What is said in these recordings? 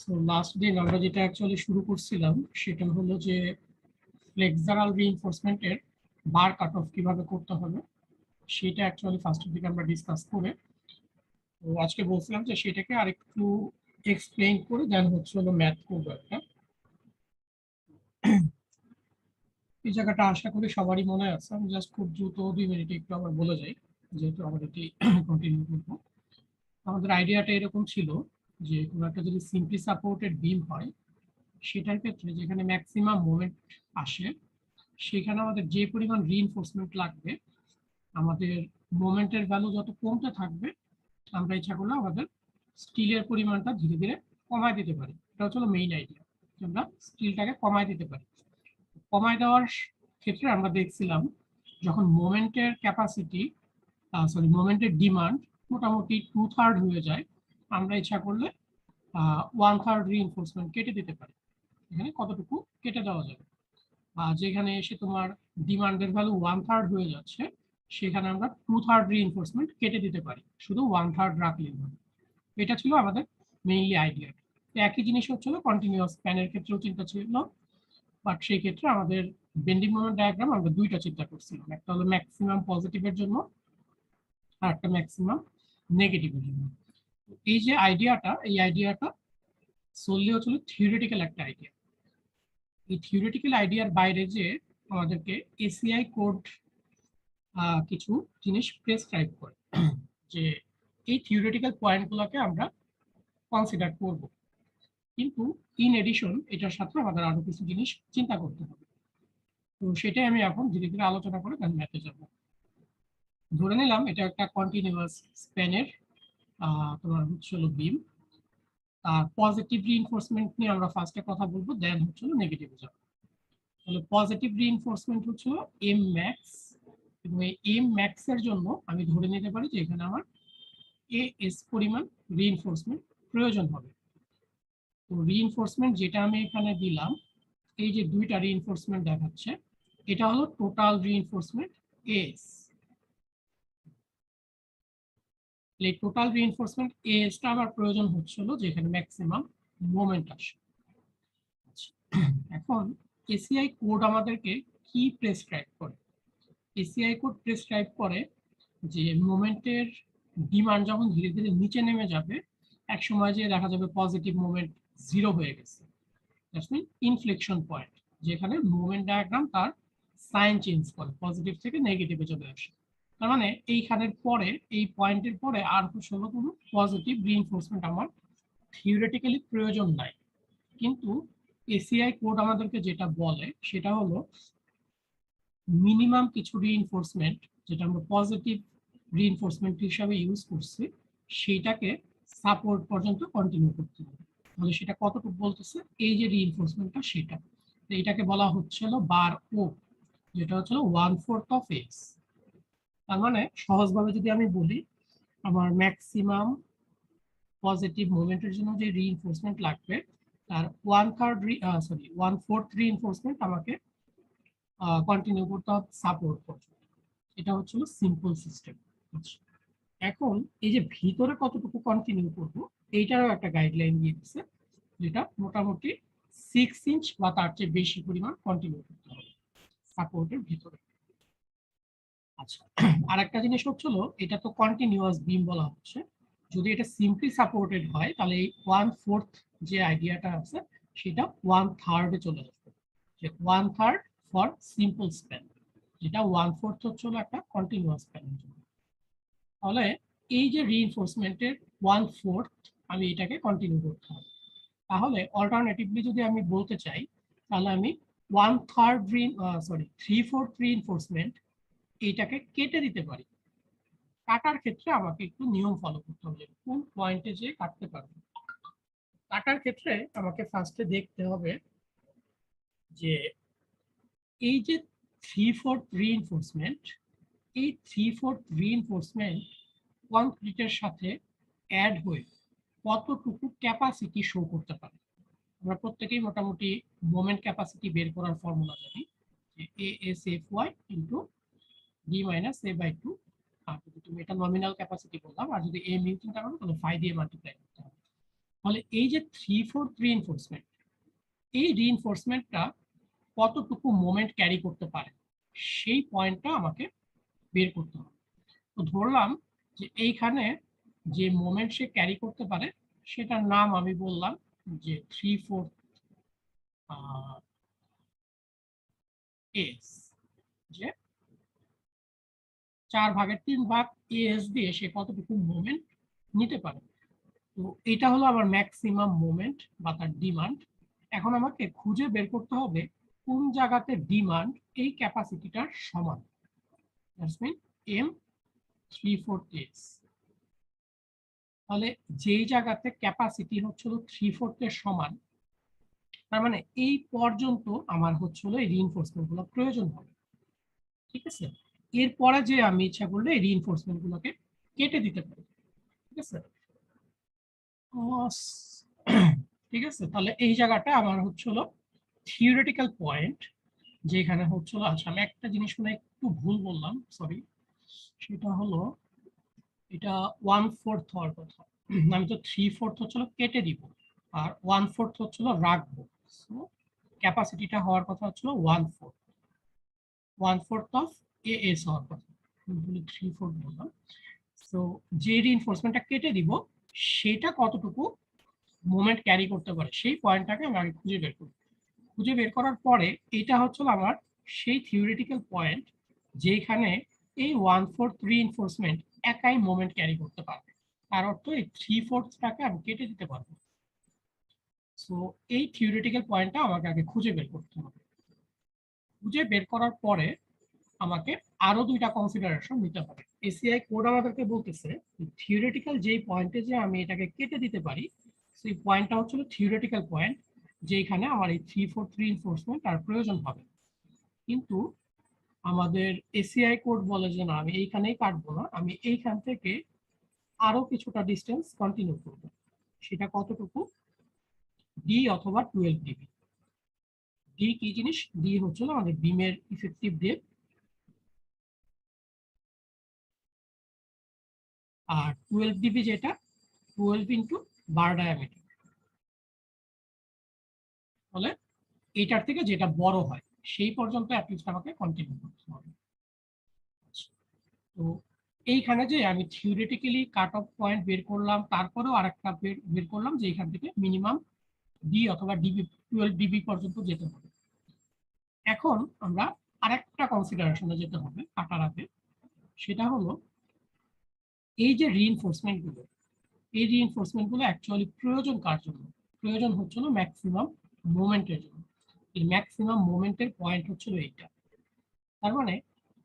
So last দিন আমরা যেটা অ্যাকচুয়ালি শুরু করছিলাম সেটা হলো যে ফ্লেক্সারাল রিইনফোর্সমেন্টের বার কাট অফ কিভাবে করতে হবে সেটা অ্যাকচুয়ালি ফার্স্টের দিকে আমরা ডিসকাস করে তো আজকে বলছিলাম যে সেটাকে আরেকটু এক্সপ্লেইন করে দেন হচ্ছে হলো ম্যাথ করবো একটা। এই জায়গাটা আশা করি সবারই মনে আছে, আমি জাস্ট খুব দ্রুত 2 মিনিটে একটু আবার বলে যাই যেহেতু আমরা এটি কন্টিনিউ করবো। আমাদের আইডিয়াটা এরকম ছিল যে কোনো একটা যদি সিম্পলি সাপোর্টেড বিম হয় সেটার ক্ষেত্রে যেখানে ম্যাক্সিমাম মোমেন্ট আসে সেখানে আমাদের যে পরিমাণ রিইনফোর্সমেন্ট লাগবে, আমাদের মোমেন্টের ভ্যালু যত কমতে থাকবে আমরা ইচ্ছা করলে আমাদের স্টিলের পরিমাণটা ধীরে ধীরে কমায় দিতে পারি। এটা হচ্ছে মেইন আইডিয়া, আমরা স্টিলটাকে কমায় দিতে পারি। কমায় দেওয়ার ক্ষেত্রে আমরা দেখছিলাম যখন মোমেন্টের ক্যাপাসিটি মোমেন্টের ডিমান্ড মোটামুটি 2/3 হয়ে যায়, আমরা ইচ্ছা করলে 1/3 রিইনফোর্সমেন্ট কেটে দিতে পারি। এখানে কতটুকু কেটে দেওয়া যাবে, যেখানে এসে তোমার ডিমান্ডের ভ্যালু 1/3 হয়ে যাচ্ছে সেখানে আমরা 2/3 রিইনফোর্সমেন্ট কেটে দিতে পারি, শুধু 1/3 রাখলেই হবে। এটা ছিল আমাদের মেইনলি আইডিয়া। একই জিনিস হচ্ছিল কন্টিনিউয়াস ফ্যানের ক্ষেত্রেও চিন্তা ছিল, বাট সেই ক্ষেত্রে আমাদের বেন্ডিং মোমেন্ট ডায়াগ্রাম আমরা দুইটা চিন্তা করছিলাম, একটা হলো ম্যাক্সিমাম পজিটিভের জন্য আর একটা ম্যাক্সিমাম নেগেটিভের জন্য। এই যে আইডিয়াটা, এই আইডিয়াটা সোললি হচ্ছিল থিওরিটিক্যাল একটা আইডিয়া। এই থিওরিটিক্যাল আইডিয়ার বাইরে যে আমাদেরকে এসিআই কোড কিছু জিনিস প্রেসক্রাইব করে যে এই থিওরিটিক্যাল পয়েন্টগুলোকে আমরা কনসিডার করব, কিন্তু ইন এডিশন এটার সাথে আমাদের আরো কিছু জিনিস চিন্তা করতে হবে। তো সেটাই আমি এখন ধীরে ধীরে আলোচনা করে দেন ম্যাথে যাব। ধরে নিলাম এটা একটা কন্টিনিউয়াস স্প্যানের তোমার হচ্ছে হলো বিম, পজিটিভ রিইনফোর্সমেন্ট নিয়ে আমরা ফার্স্টে কথা বলবো, দেন হচ্ছে হলো নেগেটিভে যাব। তাহলে পজিটিভ রিইনফোর্সমেন্ট হচ্ছে এম ম্যাক্স, এবং এই এম ম্যাক্স এর জন্য আমি ধরে নিতে পারি যে এখানে আমার এ এস পরিমাণ রিইনফোর্সমেন্ট প্রয়োজন হবে। তো রিইনফোর্সমেন্ট যেটা আমি এখানে দিলাম, এই যে দুইটা রিইনফোর্সমেন্ট দেখাচ্ছে, এটা হলো টোটাল রিইনফোর্সমেন্ট এস। এই টোটাল রিইনফোর্সমেন্ট এসটা আমার প্রয়োজন হচ্ছিল যেখানে ম্যাক্সিমাম মোমেন্ট আসে। এখন এসিআই কোড আমাদেরকে কি প্রেসক্রাইব করে? এসিআই কোড প্রেসক্রাইব করে যে মোমেন্টের ডিমান্ড যখন ধীরে ধীরে নিচে নেমে যাবে, এক সময় যে দেখা যাবে পজিটিভ মোমেন্ট 0 হয়ে গেছে, দ্যাটস মিন ইনফ্লেকশন পয়েন্ট, যেখানে মোমেন্ট ডায়াগ্রাম তার সাইন চেঞ্জ করে, পজিটিভ থেকে নেগেটিভে চলে আসে। তার মানে এইখানের পরে, এই পয়েন্টের পরে আর হলো কোনো পজিটিভ রিইনফোর্সমেন্ট আমার থিওরিটিক্যালি প্রয়োজন নাই। কিন্তু এসিআই কোড আমাদেরকে যেটা বলে সেটা হলো মিনিমাম কিছু রিইনফোর্সমেন্ট যেটা আমরা পজিটিভ রিইনফোর্সমেন্ট হিসাবে ইউজ করছি সেইটাকে সাপোর্ট পর্যন্ত কন্টিনিউ করতে হবে। তাহলে সেটা কতটুকু বলতেছে, এই যে রিইনফোর্সমেন্টটা সেটা, এইটাকে বলা হচ্ছিল বার ও, যেটা হচ্ছিল 1/4 অফ এক্স। তার মানে সহজভাবে যদি আমি বলি, আমার ম্যাক্সিমাম পজিটিভ মুভমেন্টের জন্য যে রিইনফোর্সমেন্ট লাগবে তার 1/4 রিইনফোর্সমেন্ট আমাকে কন্টিনিউ করতে হবে সাপোর্ট পর্যন্ত। এটা হচ্ছিল সিম্পল সিস্টেম। এখন এই যে ভিতরে কতটুকু কন্টিনিউ করব এইটারও একটা গাইডলাইন দিয়ে দিচ্ছে, যেটা মোটামুটি 6 ইঞ্চ বা তার চেয়ে বেশি পরিমাণ কন্টিনিউ করতে হবে সাপোর্টের ভিতরে। আচ্ছা, আর একটা জিনিস হচ্ছিল এটা তো কন্টিনিউয়াস বিম বলা হচ্ছে, যদি এটা সিম্পলি সাপোর্টেড হয় তাহলে এই 1/4 যে আইডিয়াটা আছে সেটা 1/3 চলে আসবে, যে 1/3 ফর সিম্পল স্প্যান, যেটা 1/4 হচ্ছিল একটা কন্টিনিউয়াস স্প্যানের জন্য। তাহলে এই যে রিইনফোর্সমেন্টের 1/4 আমি এটাকে কন্টিনিউ করতে হবে। তাহলে অল্টারনেটিভলি যদি আমি বলতে চাই, তাহলে আমি 3/4 রিইনফোর্সমেন্ট এইটাকে কেটে দিতে পারি। কাটার ক্ষেত্রে আমাকে একটু নিয়ম ফলো করতে হবে, কোন পয়েন্টে যে কাটতে পারবো। কাটার ক্ষেত্রে আমাকে ফার্স্টে দেখতে হবে যে এই যে 3/4 রিইনফোর্সমেন্ট, এই 3/4 রিইনফোর্সমেন্ট কংক্রিটের সাথে অ্যাড হয়ে কতটুকু ক্যাপাসিটি শো করতে পারে। আমরা প্রত্যেকেই মোটামুটি মোমেন্ট ক্যাপাসিটি বের করার ফর্মুলা জানি, যে ASFY into D minus A by 2। আর যদি তুমি এটা নমিনাল ক্যাপাসিটি বললাম, আর যদি এ মিউ চিন্তা করো তাহলে ফাই দিয়ে মাল্টিপ্লাই করতে হবে। তাহলে এই যে 3/4 রিইনফোর্সমেন্ট, এই রিইনফোর্সমেন্টটা কতটুকু মোমেন্ট ক্যারি করতে পারে সেই পয়েন্টটা আমাকে বের করতে হবে। তো ধরলাম যে এইখানে যে মোমেন্ট সে ক্যারি করতে পারে সেটার নাম আমি বললাম যে 3/4 এস, যে 4/3 এস দিয়ে সে কতটুকু মোমেন্ট নিতে পারে। তো এটা হলো আমার ম্যাক্সিমাম মোমেন্ট বা তার ডিমান্ড। এখন আমাকে খুঁজে বের করতে হবে কোন জায়গাতে ডিমান্ড এই ক্যাপাসিটিটার সমান। That's mean M 3/4 S. তাহলে যেই জায়গাতে ক্যাপাসিটি হচ্ছিল 3/4 এর সমান, তার মানে এই পর্যন্ত আমার হচ্ছিল এই রিইনফোর্সমেন্ট গুলো প্রয়োজন হবে। ঠিক আছে, এরপরে যে আমি ইচ্ছা করলে এই রিইনফোর্সমেন্ট গুলোকে কেটে দিতে পারি। ঠিক আছে, ঠিক আছে, তাহলে এই জায়গাটা আমার হচ্ছিল থিওরিটিক্যাল পয়েন্ট, যেখানে হচ্ছিল, আচ্ছা আমি একটা জিনিস মনে হয় একটু ভুল বললাম, সরি, সেটা হলো এটা 1/4 হওয়ার কথা। আমি তো 3/4 হচ্ছিল কেটে দিব, আর 1/4 হচ্ছিল রাখবো। সো ক্যাপাসিটিটা হওয়ার কথা হচ্ছিল 1/4 অফ এএস হওয়ার কথা, 3/4 বললাম। সো যে রিইনফোর্সমেন্টটা কেটে দিব সেটা কতটুকু মোমেন্ট ক্যারি করতে পারে সেই পয়েন্টটাকে আমি আগে খুঁজে বের করব। খুঁজে বের করার পরে এটা হচ্ছে আমার সেই থিওরিটিক্যাল পয়েন্ট যেখানে এই 1/4 রিইনফোর্সমেন্ট একাই মোমেন্ট ক্যারি করতে পারবে, তার অর্থ এই 3/4টাকে আমি কেটে দিতে পারবো। সো এই থিওরিটিক্যাল পয়েন্টটা আমাকে আগে খুঁজে বের করতে হবে। খুঁজে বের করার পরে আমাকে আরো দুইটা কনসিডারেশন নিতে হবে। এসিআই কোড আমাদেরকে বলতেছে থিওরিটিক্যাল যেই পয়েন্টে যে আমি এটাকে কেটে দিতে পারি সেই পয়েন্টটা হচ্ছে থিওরিটিক্যাল পয়েন্ট, যেখানে আমার এই 3/4 রিইনফোর্সমেন্ট আর প্রয়োজন হবে। কিন্তু আমাদের এসিআই কোড বলে যে না, আমি এইখানেই কাটবো না, আমি এইখান থেকে আরো কিছুটা ডিস্টেন্স কন্টিনিউ করব। সেটা কতটুকু? ডি অথবা 12 ডিবি। ডি কি জিনিস? ডি হচ্ছে আমাদের বিমের ইফেক্টিভ ডেপথ, আর 12 ডিবি যেটা 12 ইন্টু বার ডায়ামিটার। ফলে এইটার থেকে যেটা বড় হয় সেই পর্যন্ত অ্যাটলিস্ট আমাকে কন্টিনিউ করতে হবে। তো এইখানে যে আমি থিওরিটিক্যালি কাট অফ পয়েন্ট বের করলাম, তারপরেও আরেকটা বের করলাম যে এখান থেকে মিনিমাম ডি অথবা ডিবি 12 ডিবি পর্যন্ত যেতে হবে। এখন আমরা আরেকটা কনসিডারেশনে যেতে হবে কাটার আগে, সেটা হলো এই যে রিইনফোর্সমেন্ট গুলো, এই রিইনফোর্সমেন্ট গুলো অ্যাকচুয়ালি প্রয়োজন কার জন্য? প্রয়োজন হচ্ছিল ম্যাক্সিমাম মোমেন্টের জন্য। এই ম্যাক্সিমাম মোমেন্টের পয়েন্ট হচ্ছিল এইটা। তার মানে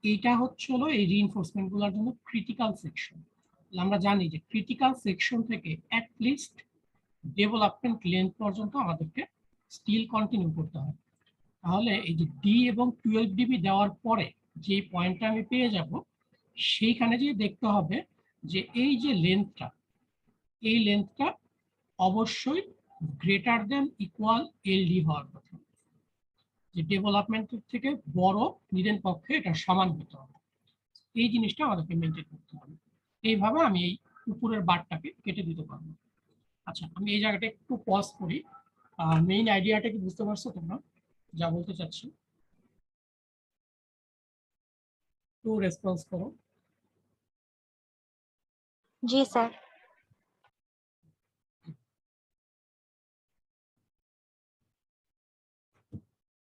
এইটা হচ্ছিল এই রিইনফোর্সমেন্ট গুলোর জন্য ক্রিটিক্যাল সেকশন। আমরা জানি যে ক্রিটিক্যাল সেকশন থেকে অ্যাটলিস্ট ডেভেলপমেন্ট লেন্থ পর্যন্ত আমাদেরকে স্টিল কন্টিনিউ করতে হয়। তাহলে এই যে ডি এবং 12 ডিবি দেওয়ার পরে যে পয়েন্টটা আমি পেয়ে যাব, সেইখানে যে দেখতে হবে যে এই যে লেন্থটা, এই লেন্থটা অবশ্যই গ্রেটার দেন ইকুয়াল এলডি হওয়ার কথা। যে ডেভেলপমেন্টের থেকে বড় নিদেন পক্ষে এটা সমান হতে হবে। এই জিনিসটা আমাদেরকে মেনটেন করতে হবে। এইভাবে আমি এই উপরের বারটাকে কেটে দিতে পারবো। আচ্ছা, আমি এই জায়গাটা একটু পজ করি। মেইন আইডিয়াটা কি বুঝতে পারছো তোমরা যা বলতে চাচ্ছি? একটু রেসপন্স করো। जी सर।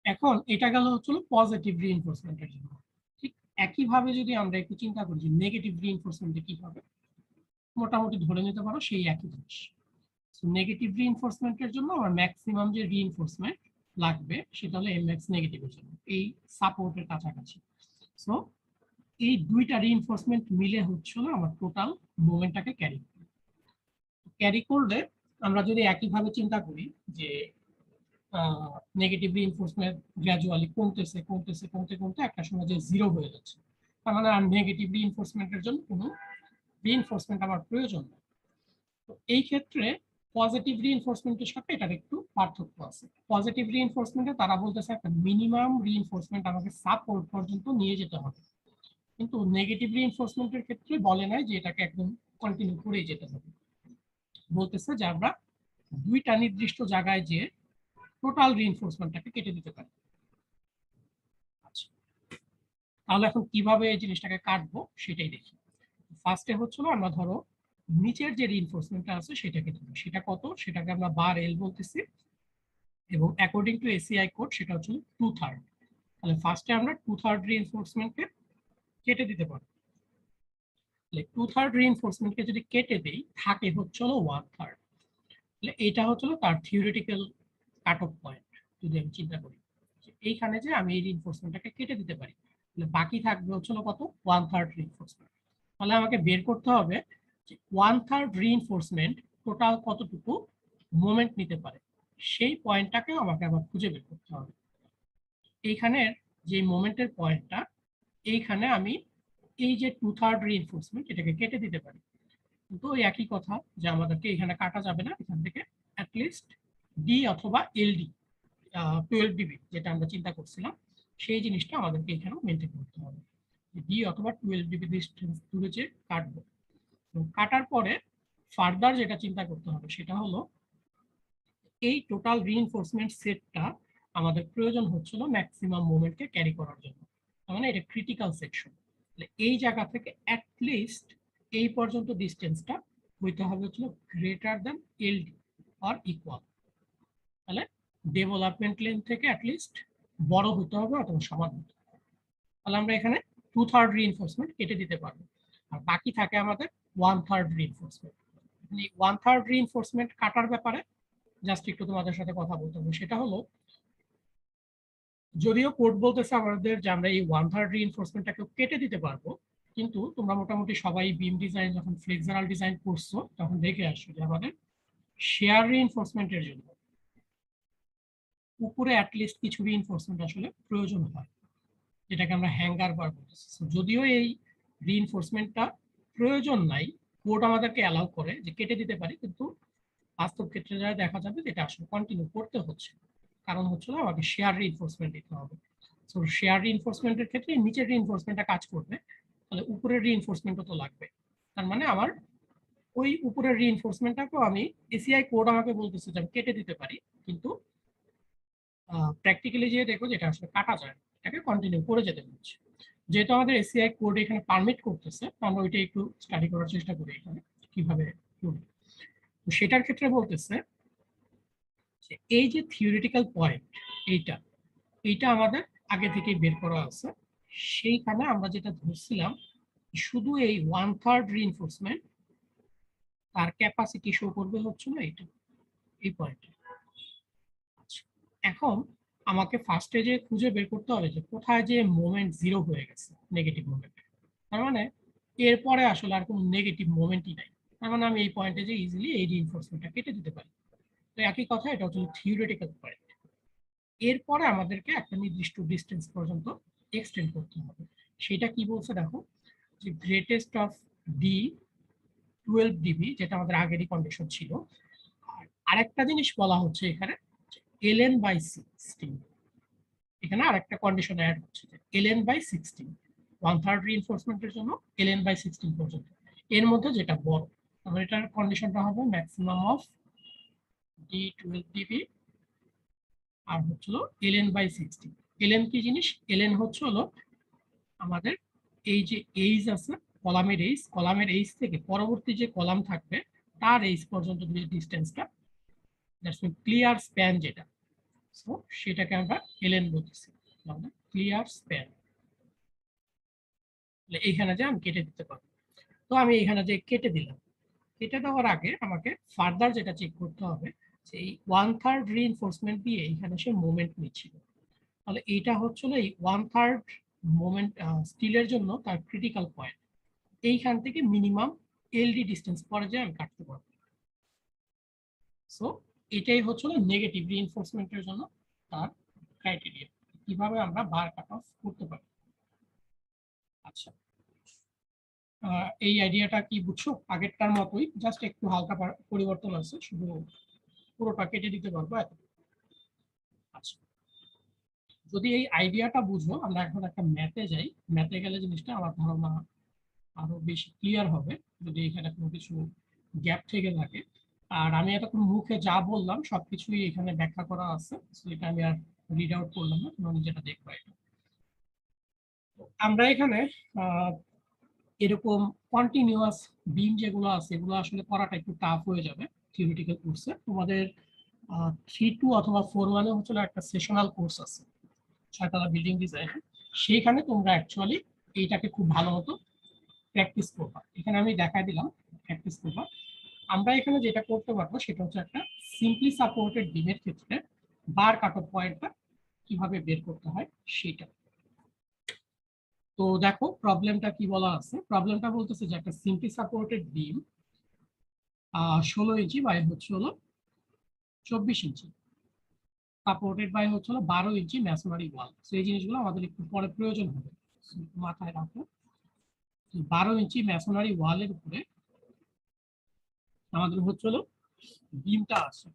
এখন এটা গেল হচ্ছিল পজিটিভ রিইনফোর্সমেন্টের জন্য। ঠিক একইভাবে যদি আমরা একটু চিন্তা করি যে নেগেটিভ রিইনফোর্সমেন্টে কি হবে, মোটামুটি ধরে নিতে পারো সেই একই জিনিস। নেগেটিভ রিইনফোর্সমেন্টের জন্য আমার ম্যাক্সিমাম যে রিইনফোর্সমেন্ট লাগবে সেটা হলো এমএক্স নেগেটিভের জন্য, এই সাপোর্টের কাছাকাছি। সো এই দুইটা রিইনফোর্সমেন্ট মিলে হচ্ছিল আমার টোটাল মোমেন্টটাকে ক্যারি করলে আমরা যদি একইভাবে চিন্তা করি যে নেগেটিভ রিইনফোর্সমেন্ট গ্র্যাজুয়ালি কমতেছে কমতেছে কমতে কমতে একটা সময় যে জিরো হয়ে যাচ্ছে, তার মানে আর নেগেটিভ রিইনফোর্সমেন্টের জন্য কোনো রিইনফোর্সমেন্ট আমার প্রয়োজন নেই। তো এই ক্ষেত্রে পজিটিভ রিইনফোর্সমেন্টের সাথে এটার একটু পার্থক্য আছে। পজিটিভ রিইনফোর্সমেন্টে তারা বলতেছে একটা মিনিমাম রিইনফোর্সমেন্ট আমাকে সাপোর্ট পর্যন্ত নিয়ে যেতে হবে, কিন্তু নেগেটিভ রিইনফোর্সমেন্টের ক্ষেত্রে বলে নাই যে এটাকে একদম কন্টিনিউ করেই যেতে হবে। বলতেছে যে আমরা দুইটা নির্দিষ্ট জায়গায় যে টোটাল রিইনফোর্সমেন্টটাকে কেটে দিতে পারি। আচ্ছা, তাহলে এখন কিভাবে এই জিনিসটাকে কাটবো সেটাই দেখি। ফার্স্টে হচ্ছিল আমরা ধরো নিচের যে রিইনফোর্সমেন্টটা আছে সেটাকে দেবো, সেটা কত, সেটাকে আমরা বার এল বলতেছি, এবং অ্যাকর্ডিং টু এসিআই কোড সেটা হচ্ছে 2/3। তাহলে ফার্স্টে আমরা 2/3 রিইনফোর্সমেন্টকে কেটে দিতে পারবো। 2/3 রিইনফোর্সমেন্টকে যদি কেটে দেই থাকে হচ্ছে 1/3। তাহলে এটা হচ্ছে তার থিওরিটিক্যাল কাট অফ পয়েন্ট। যদি আমি চিন্তা করি এইখানে যে আমি এই রিইনফোর্সমেন্টটাকে কেটে দিতে পারি, তাহলে বাকি থাকবে হচ্ছে কত, 1/3 রিইনফোর্সমেন্ট। তাহলে আমাকে বের করতে হবে যে 1/3 রিইনফোর্সমেন্ট টোটাল কতটুকু মোমেন্ট নিতে পারে, সেই পয়েন্টটাকে আমাকে আবার খুঁজে বের করতে হবে। এইখানের যে মোমেন্টের পয়েন্টটা, এইখানে আমি এই যে 2/3 রিইনফোর্সমেন্ট এটাকে কেটে দিতে পারি, কিন্তু ওই একই কথা যে আমাদেরকে এখানে কাটা যাবে না, এখান থেকে অ্যাটলিস্ট ডি অথবা এলডি 12 ডিবি যেটা আমরা চিন্তা করছিলাম সেই জিনিসটা আমাদেরকে এখানেও মেনটেন করতে হবে। ডি অথবা 12 ডিবি ডিস্টেন্স দূরে যে কাটবো, কাটার পরে ফার্দার যেটা চিন্তা করতে হবে সেটা হলো এই টোটাল রিইনফোর্সমেন্ট সেটটা আমাদের প্রয়োজন হচ্ছিল ম্যাক্সিমাম মোমেন্টকে ক্যারি করার জন্য, তার মানে এটা ক্রিটিক্যাল সেকশন। এই জায়গা থেকে অ্যাটলিস্ট এই পর্যন্ত ডিস্টেন্সটা হইতে হবে হচ্ছিল greater than LD or equal. তাহলে ডেভেলপমেন্ট লেন থেকে অ্যাটলিস্ট বড় হতে হবে অথবা সমান হতে হবে। তাহলে আমরা এখানে 2/3 রিইনফোর্সমেন্ট কেটে দিতে পারবো, আর বাকি থাকে আমাদের 1/3 রিইনফোর্সমেন্ট। 1/3 রিইনফোর্সমেন্ট কাটার ব্যাপারে জাস্ট একটু তোমাদের সাথে কথা বলতে হবে। সেটা হলো যদিও কোড বলতেছে আমাদের যে আমরা এই 1/3 রিইনফোর্সমেন্টটাকে কেটে দিতে পারবো, কিন্তু তোমরা মোটামুটি সবাই বিম ডিজাইন যখন ফ্লেক্সারাল ডিজাইন করছো তখন দেখে আসছো যে আমাদের শেয়ার রিইনফোর্সমেন্টের জন্য উপরে অ্যাটলিস্ট কিছু রিইনফোর্সমেন্ট আসলে প্রয়োজন হয়, যেটাকে আমরা হ্যাঙ্গার বার বলতেছি। যদিও এই রিইনফোর্সমেন্টটা প্রয়োজন নাই, কোড আমাদেরকে অ্যালাউ করে যে কেটে দিতে পারি, কিন্তু বাস্তব ক্ষেত্রে যা দেখা যাবে যেটা আসলে কন্টিনিউ করতে হচ্ছে, কারণ হচ্ছে আমাকে শেয়ার রিইনফোর্সমেন্ট দিতে হবে। সো শেয়ার রিইনফোর্সমেন্টের ক্ষেত্রে নিচের রিইনফোর্সমেন্টটা কাজ করবে, তাহলে উপরের রিইনফোর্সমেন্টও তো লাগবে। তার মানে আমার ওই উপরের রিইনফোর্সমেন্টটাকেও আমি এসিআই কোড আমাকে বলতেছে যে আমি কেটে দিতে পারি, কিন্তু প্র্যাকটিক্যালি যে দেখো যেটা আসলে কাটা যায়, এটাকে কন্টিনিউ করে যেতে হচ্ছে। যেহেতু আমাদের এসিআই কোড এখানে পারমিট করতেছে, আমরা ওইটা একটু স্টাডি করার চেষ্টা করি এখানে কিভাবে করি। তো সেটার ক্ষেত্রে বলতেছে যে এই যে থিওরিটিক্যাল পয়েন্ট এইটা এইটা আমাদের আগে থেকে বের করা আছে, সেইখানে আমরা যেটা ধরছিলাম শুধু এই 1/3 রিইনফোর্সমেন্ট তার ক্যাপাসিটি শো করবে হচ্ছে না এটা, এই পয়েন্ট। এখন আমাকে ফার্স্টে যে খুঁজে বের করতে হবে যে কোথায় যে মোমেন্ট জিরো হয়ে গেছে, নেগেটিভ মোমেন্ট। তার মানে এরপরে আসলে আর কোনো নেগেটিভ মোমেন্টই নাই, তার মানে আমি এই পয়েন্টে যে ইজিলি এই রিইনফোর্সমেন্টটা কেটে দিতে পারি। তো একই কথা, এটা হচ্ছে থিওরিটিক্যাল পয়েন্ট। এরপরে আমাদেরকে একটা নির্দিষ্ট ডিস্টেন্স পর্যন্ত এক্সটেন্ড করতে হবে। সেটা কি বলছে দেখো, যে গ্রেটেস্ট অফ ডি 12 ডিবি, যেটা আমাদের আগেরই কন্ডিশন ছিল। আর আরেকটা জিনিস বলা হচ্ছে এখানে ln বাই 16, এখানে আরেকটা কন্ডিশন অ্যাড হচ্ছে যে ln বাই 16, 1/3 রিইনফোর্সমেন্টের জন্য ln বাই 16 পর্যন্ত, এর মধ্যে যেটা বড়। তাহলে এটার কন্ডিশনটা হবে ম্যাক্সিমাম অফ ডি 12 ডিবি আর হচ্ছিল ln বাই 16। ln কি জিনিস, ln হচ্ছে হলো আমাদের এই যে এইজ আছে, কলামের এইজ থেকে পরবর্তী যে কলাম থাকবে তার এইজ পর্যন্ত যে ডিস্টেন্সটা, দ্যাটস মিন ক্লিয়ার স্প্যান যেটা, সো সেটাকে আমরা ln বলতেছি, মানে ক্লিয়ার স্প্যান। এইখানে যে আমি কেটে দিতে পারবো, তো আমি এখানে যে কেটে দিলাম, কেটে দেওয়ার আগে আমাকে ফার্দার যেটা চেক করতে হবে যে এই 1/3 রিইনফোর্সমেন্ট দিয়ে এখানে সে মোমেন্ট নিচ্ছিল, তাহলে এইটা হচ্ছিল এই 1/3 মোমেন্ট স্টিলের জন্য তার ক্রিটিক্যাল পয়েন্ট। এইখান থেকে মিনিমাম এলডি ডিস্টেন্স পরে যে আমি কাটতে পারবো। সো এটাই হচ্ছিল নেগেটিভ রিইনফোর্সমেন্টের জন্য তার ক্রাইটেরিয়া, কিভাবে আমরা বার কাট অফ করতে পারি। আচ্ছা, এই আইডিয়াটা কি বুঝছো? আগেরটার মতোই, জাস্ট একটু হালকা পরিবর্তন আছে, শুধু পুরোটা কেটে দিতে পারবো এত। আচ্ছা, যদি এই আইডিয়াটা বুঝো, আমরা এখন একটা ম্যাথে যাই। ম্যাথে গেলে জিনিসটা আমার ধারণা আরো বেশি ক্লিয়ার হবে, যদি এখানে কোনো কিছু গ্যাপ থেকে থাকে। আর আমি এতক্ষণ মুখে যা বললাম সবকিছুই এখানে ব্যাখ্যা করা আছে, এটা আমি আর রিড আউট করলাম না, তোমরা যেটা দেখবো এটা। আমরা এখানে এরকম কন্টিনিউয়াস বিম যেগুলো আছে এগুলো আসলে করাটা একটু টাফ হয়ে যাবে থিওরিটিক্যাল কোর্সে। তোমাদের 3-2 অথবা 4-1 হচ্ছে একটা সেশনাল কোর্স আছে ছয়তলা বিল্ডিং ডিজাইন, সেইখানে তোমরা অ্যাকচুয়ালি এইটাকে খুব ভালো মতো প্র্যাকটিস করবা। এখানে আমি দেখাই দিলাম প্র্যাকটিস করবা। আমরা এখানে যেটা করতে পারবো সেটা হচ্ছে একটা সিম্পলি সাপোর্টেড বিমের ক্ষেত্রে বার কাট অফ পয়েন্টটা কিভাবে বের করতে হয় সেটা। তো দেখো প্রবলেমটা কি বলা আছে, প্রবলেমটা বলতেছে যে একটা simply supported beam 16 inch by হচ্ছে হলো 24 ইঞ্চি, সাপোর্টেড বাই হচ্ছে হলো 12 ইঞ্চি ম্যাসোনারি ওয়াল। সেই জিনিসগুলো আমাদের একটু পরে প্রয়োজন হবে, মাথায় রাখো। 12 ইঞ্চি ম্যাসোনারি ওয়ালের উপরে আমাদের হচ্ছে হলো বিমটা আছে,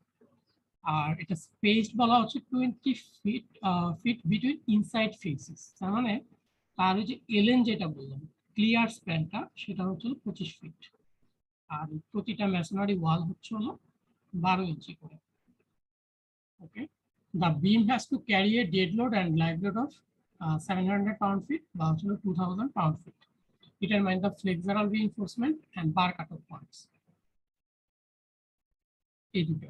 আর এটা স্পেস বলা হচ্ছে 20 feet feet between inside faces. তার মানে তার যে এলএন যেটা বললাম ক্লিয়ার স্প্যানটা সেটা হচ্ছে 25 ফিট, আর প্রতিটা মেসোনারি ওয়াল হচ্ছে হলো 12 ইঞ্চি করে। ওকে, the beam has to carry a dead load and live load of 700 pound feet বা হচ্ছে 2000 pound feet. Determine the flexural reinforcement and bar cutoff points. এই দুটো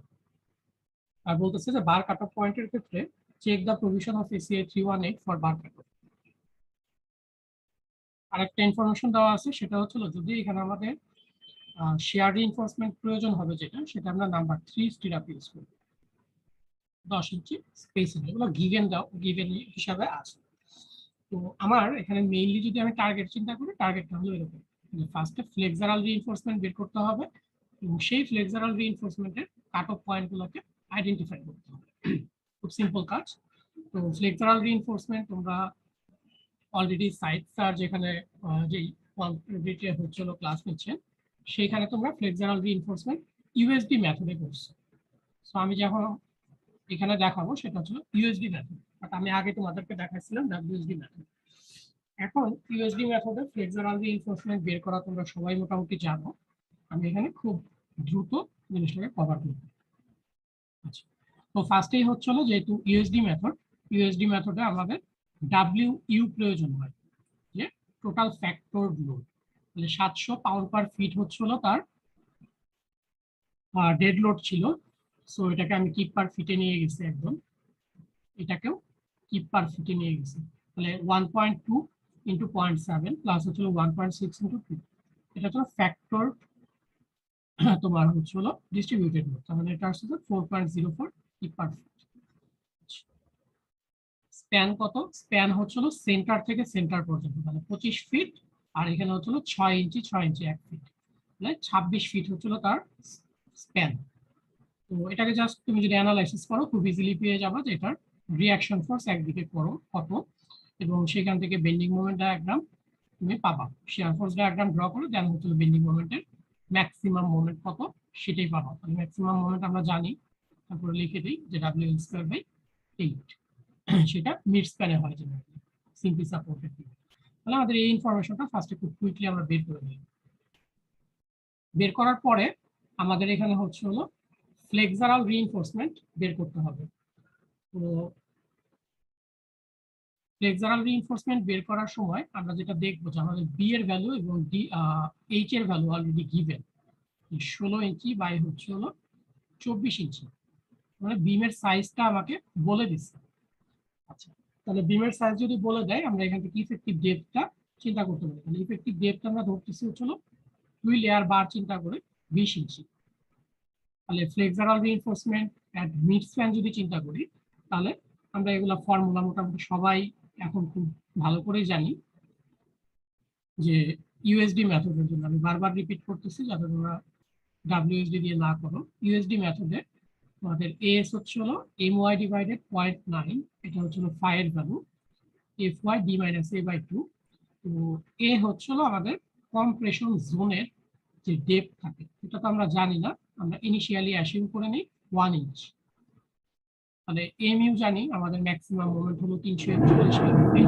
আর বলতেছে যে বার কাট অফ পয়েন্টের ক্ষেত্রে check the provision of ACI 318 for bar cut off. আরেকটা information দেওয়া আছে সেটা হচ্ছিল যদি এখানে আমাদের শেয়ার রিইনফোর্সমেন্ট প্রয়োজন হবে যেটা, সেটা আমরা নাম্বার 3 স্টিরাপ ইউজ করব 10 ইঞ্চি স্পেসিং, এগুলো গিভেন দাও গিভেন হিসাবে আছে। তো আমার এখানে মেইনলি যদি আমি টার্গেট চিন্তা করি, টার্গেটটা হলো এরকম যে ফার্স্টে ফ্লেক্সারাল রিইনফোর্সমেন্ট বের করতে হবে এবং সেই ফ্লেক্সারাল রিইনফোর্সমেন্টের কাট অফ পয়েন্টগুলোকে আইডেন্টিফাই করতে হবে। খুব সিম্পল কাজ। তো ফ্লেক্সারাল রিইনফোর্সমেন্ট তোমরা অলরেডি সাইট স্যার যেখানে যেই অলরেডি হচ্ছিল ক্লাস নিচ্ছেন সেইখানে তোমরা ফ্লেক্সারাল রিইনফোর্সমেন্ট ইউএসডি মেথডে করছো। সো আমি যখন এখানে দেখাবো সেটা হচ্ছে ইউএসডি মেথড, বাট আমি আগে তোমাদেরকে দেখাচ্ছিলাম ডাব্লিউএসডি মেথড। এখন ইউএসডি মেথডে ফ্লেক্সারাল রিইনফোর্সমেন্ট বের করা তোমরা সবাই মোটামুটি জানো, আমি এখানে খুব দ্রুত জিনিসটাকে কভার করব। আচ্ছা, তো ফার্স্টেই হচ্ছিল যেহেতু ইউএসডি মেথডে আমাদের ডাব্লিউ ইউ প্রয়োজন হয়, যে টোটাল ফ্যাক্টর লোড, মানে 700 পাউন্ড পার ফিট হচ্ছিল তার ডেড লোড ছিল। সো এটাকে আমি কিপ পার ফিটে নিয়ে গেছি একদম, এটাকেও কিপ পার ফিটে নিয়ে গেছি, তাহলে 1.2 ইন্টু 0.7 প্লাস হচ্ছিল 1.6 ইন্টু 2, এটা হচ্ছে ফ্যাক্টর তোমার হচ্ছিল ডিস্ট্রিবিউটেড লোড, তাহলে এটা আসছে 4.04 কিপ পার ফিট। স্প্যান কত, স্প্যান হচ্ছিল সেন্টার থেকে সেন্টার পর্যন্ত, মানে 25 ফিট, আর এখানে হচ্ছিল 6 ইঞ্চি 6 ইঞ্চি 1 ফিট, মানে 26 ফিট হচ্ছিল তার স্প্যান। তো এটাকে জাস্ট তুমি যদি অ্যানালাইসিস করো খুব ইজিলি পেয়ে যাবে যে এটার রিঅ্যাকশন ফোর্স একদিকে করো কত, এবং সেখান থেকে বেন্ডিং মোমেন্ট ডায়াগ্রাম তুমি পাবা। শিয়ার ফোর্স ডায়াগ্রাম ড্র করে দেন হচ্ছে বেন্ডিং মোমেন্টের ম্যাক্সিমাম মোমেন্ট কত সেটাই পাবা। তাহলে ম্যাক্সিমাম মোমেন্ট আমরা জানি, তারপরে লিখে দিই যে W²/8, সেটা মিড স্প্যানে হয় যে সিম্পলি সাপোর্টেড। তাহলে আমাদের এই ইনফরমেশনটা ফার্স্টে খুব কুইকলি আমরা বের করে নিই। বের করার পরে আমাদের এখানে হচ্ছে হলো ফ্লেক্সারাল রিইনফোর্সমেন্ট বের করতে হবে। তো ফ্লেক্সারাল রিইনফোর্সমেন্ট বের করার সময় আমরা যেটা দেখবো যে আমাদের বি এর ভ্যালু এবং এইচ এর value already given 16 inch by হচ্ছে হলো 24 ইঞ্চি, মানে বিমের সাইজটা আমাকে বলে দিচ্ছে। আচ্ছা, তাহলে বিমের সাইজ যদি বলে দেয় আমরা এখান থেকে ইফেক্টিভ ডেপথটা চিন্তা করতে পারি। তাহলে ইফেক্টিভ ডেপথ আমরা ধরতেছি হচ্ছে 2 লেয়ার বার চিন্তা করে 20 ইঞ্চি। তাহলে ফ্লেক্সারাল রিইনফোর্সমেন্ট এট মিড স্প্যান যদি চিন্তা করি, তাহলে আমরা এগুলা ফর্মুলা মোটামুটি সবাই এখন খুব ভালো করেই জানি, যে ইউএসডি মেথডের জন্য আমি বারবার রিপিট করতেছি যাতে তোমরা ডাব্লিউএসডি দিয়ে না করো। ইউএসডি মেথডে আমাদের এএস হচ্ছে হলো এমওয়াই ডিভাইডেড 0.9, এটা হচ্ছে হলো ফাই এর value, F Y D minus A by 2। তো এ হচ্ছে হলো আমাদের কম্প্রেশন জোনের যে ডেপথ থাকে, এটা তো আমরা জানি না, আমরা ইনিশিয়ালি অ্যাসিউম করে নিই 1 ইঞ্চ। তাহলে এম ইউ জানি আমাদের ম্যাক্সিমাম মোমেন্ট হলো 341 নিউটন।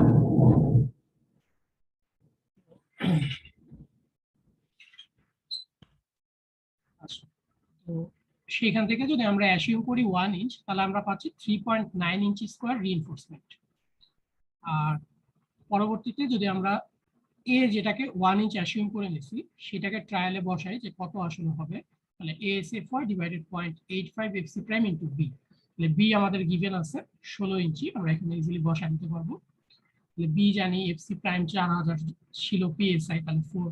তো সেখান থেকে যদি আমরা অ্যাসিউম করি 1 ইঞ্চ, তাহলে আমরা পাচ্ছি 3.9 ইঞ্চ স্কোয়ার রিইনফোর্সমেন্ট। আর পরবর্তীতে যদি আমরা এ যেটাকে 1 ইঞ্চ অ্যাসিউম করে নিছি সেটাকে ট্রায়ালে বসাই যে কত আসলে হবে, তাহলে ASFY divided 0.85 FC prime into B. তাহলে বি আমাদের গিভেন আছে 16 ইঞ্চি, আমরা এখানে ইজিলি বসা নিতে পারবো। তাহলে বি জানি, এফসি প্রাইম 4000 ছিল, পিএসআই তাহলে 4,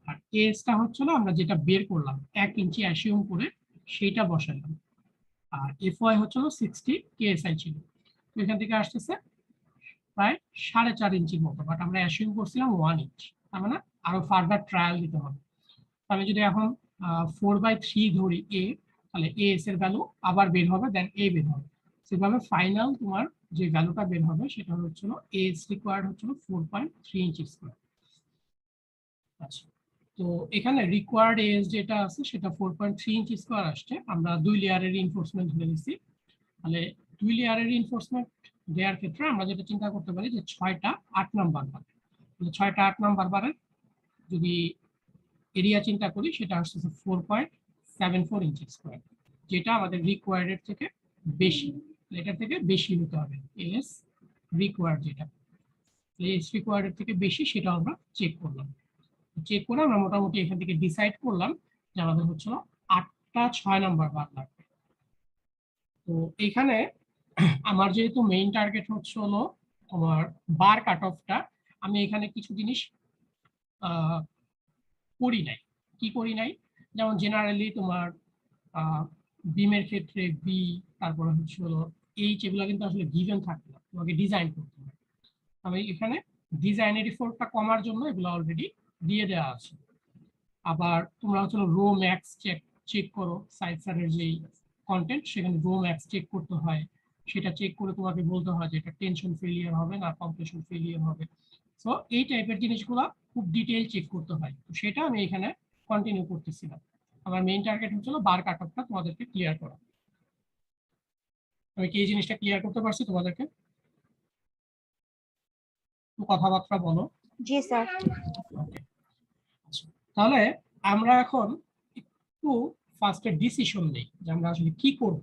আর এসটা হচ্ছে না আমরা যেটা বের করলাম 1 ইঞ্চি অ্যাসিউম করে সেটা বসালাম, আর এফওয়াই হচ্ছে 60 কেএসআই ছিল। তো এখান থেকে আসতেছে প্রায় 4.5 ইঞ্চির মতো, বাট আমরা অ্যাসিউম করছিলাম 1 ইঞ্চ, তার মানে আরো ফার্দার ট্রায়াল দিতে হবে। আমি যদি এখন 4/3 ধরি এ, তাহলে এ এস এর ভ্যালু আবার বের হবে, দেন এ বের হবে। সেভাবে ফাইনাল তোমার যে ভ্যালুটা বের হবে সেটা হচ্ছিল এস রিকোয়ার্ড হচ্ছিল 4.3 ইঞ্চ স্কোয়ার। আচ্ছা, তো এখানে রিকোয়ার্ড এস যেটা আছে সেটা 4.3 ইঞ্চ স্কোয়ার আসছে, আমরা 2 লেয়ারের রিইনফোর্সমেন্ট ধরে নিছি। তাহলে 2 লেয়ারের রিইনফোর্সমেন্ট দেওয়ার ক্ষেত্রে আমরা যেটা চিন্তা করতে পারি যে 6টা 8 নাম্বার বার, 6টা 8 নাম্বার বারের যদি এরিয়া চিন্তা করি সেটা আসছে 4.74 ইঞ্চ স্কোয়ার, যেটা আমাদের রিকোয়ার্ডের থেকে বেশি, এটা থেকে বেশি হতে হবে। এস রিকোয়ার্ড যেটা এস রিকোয়ার্ডের থেকে বেশি সেটা আমরা চেক করলাম, চেক করে আমরা মোটামুটি এখান থেকে ডিসাইড করলাম যে আমাদের হচ্ছে 8টা 6 নাম্বার বার লাগবে। তো এখানে আমার যেহেতু মেইন টার্গেট হচ্ছে হলো তোমার বার কাট অফটা, আমি এখানে কিছু জিনিস করি নাই। কি করি নাই? যেমন জেনারেলি তোমার বিমের ক্ষেত্রে বি, তারপরে হচ্ছে হলো এইচ, এগুলো কিন্তু আসলে গিভেন থাকে না, তোমাকে ডিজাইন করতে হবে। আমি এখানে ডিজাইনের এফোর্টটা কমার জন্য এগুলো অলরেডি দিয়ে দেওয়া আছে। আবার তোমরা হচ্ছে রো ম্যাক্স চেক করো, সাইফারের যেই কন্টেন্ট সেখানে রো ম্যাক্স চেক করতে হয়, সেটা চেক করে তোমাকে বলতে হয় যে এটা টেনশন ফেলিয়ার হবে না কম্প্রেশন ফেলিয়ার হবে। সো এই টাইপের জিনিসগুলো খুব ডিটেইল চেক করতে হয়, তো সেটা আমি এখানে কন্টিনিউ করতেছিলাম। আমার মেইন টার্গেট হচ্ছিল বার কাট অফটা তোমাদেরকে ক্লিয়ার করা। আমি কি এই জিনিসটা ক্লিয়ার করতে পারছি তোমাদেরকে? কথাবার্তা বলো। জি স্যার। তাহলে আমরা এখন একটু ফার্স্টে ডিসিশন নেই যে আমরা আসলে কি করব।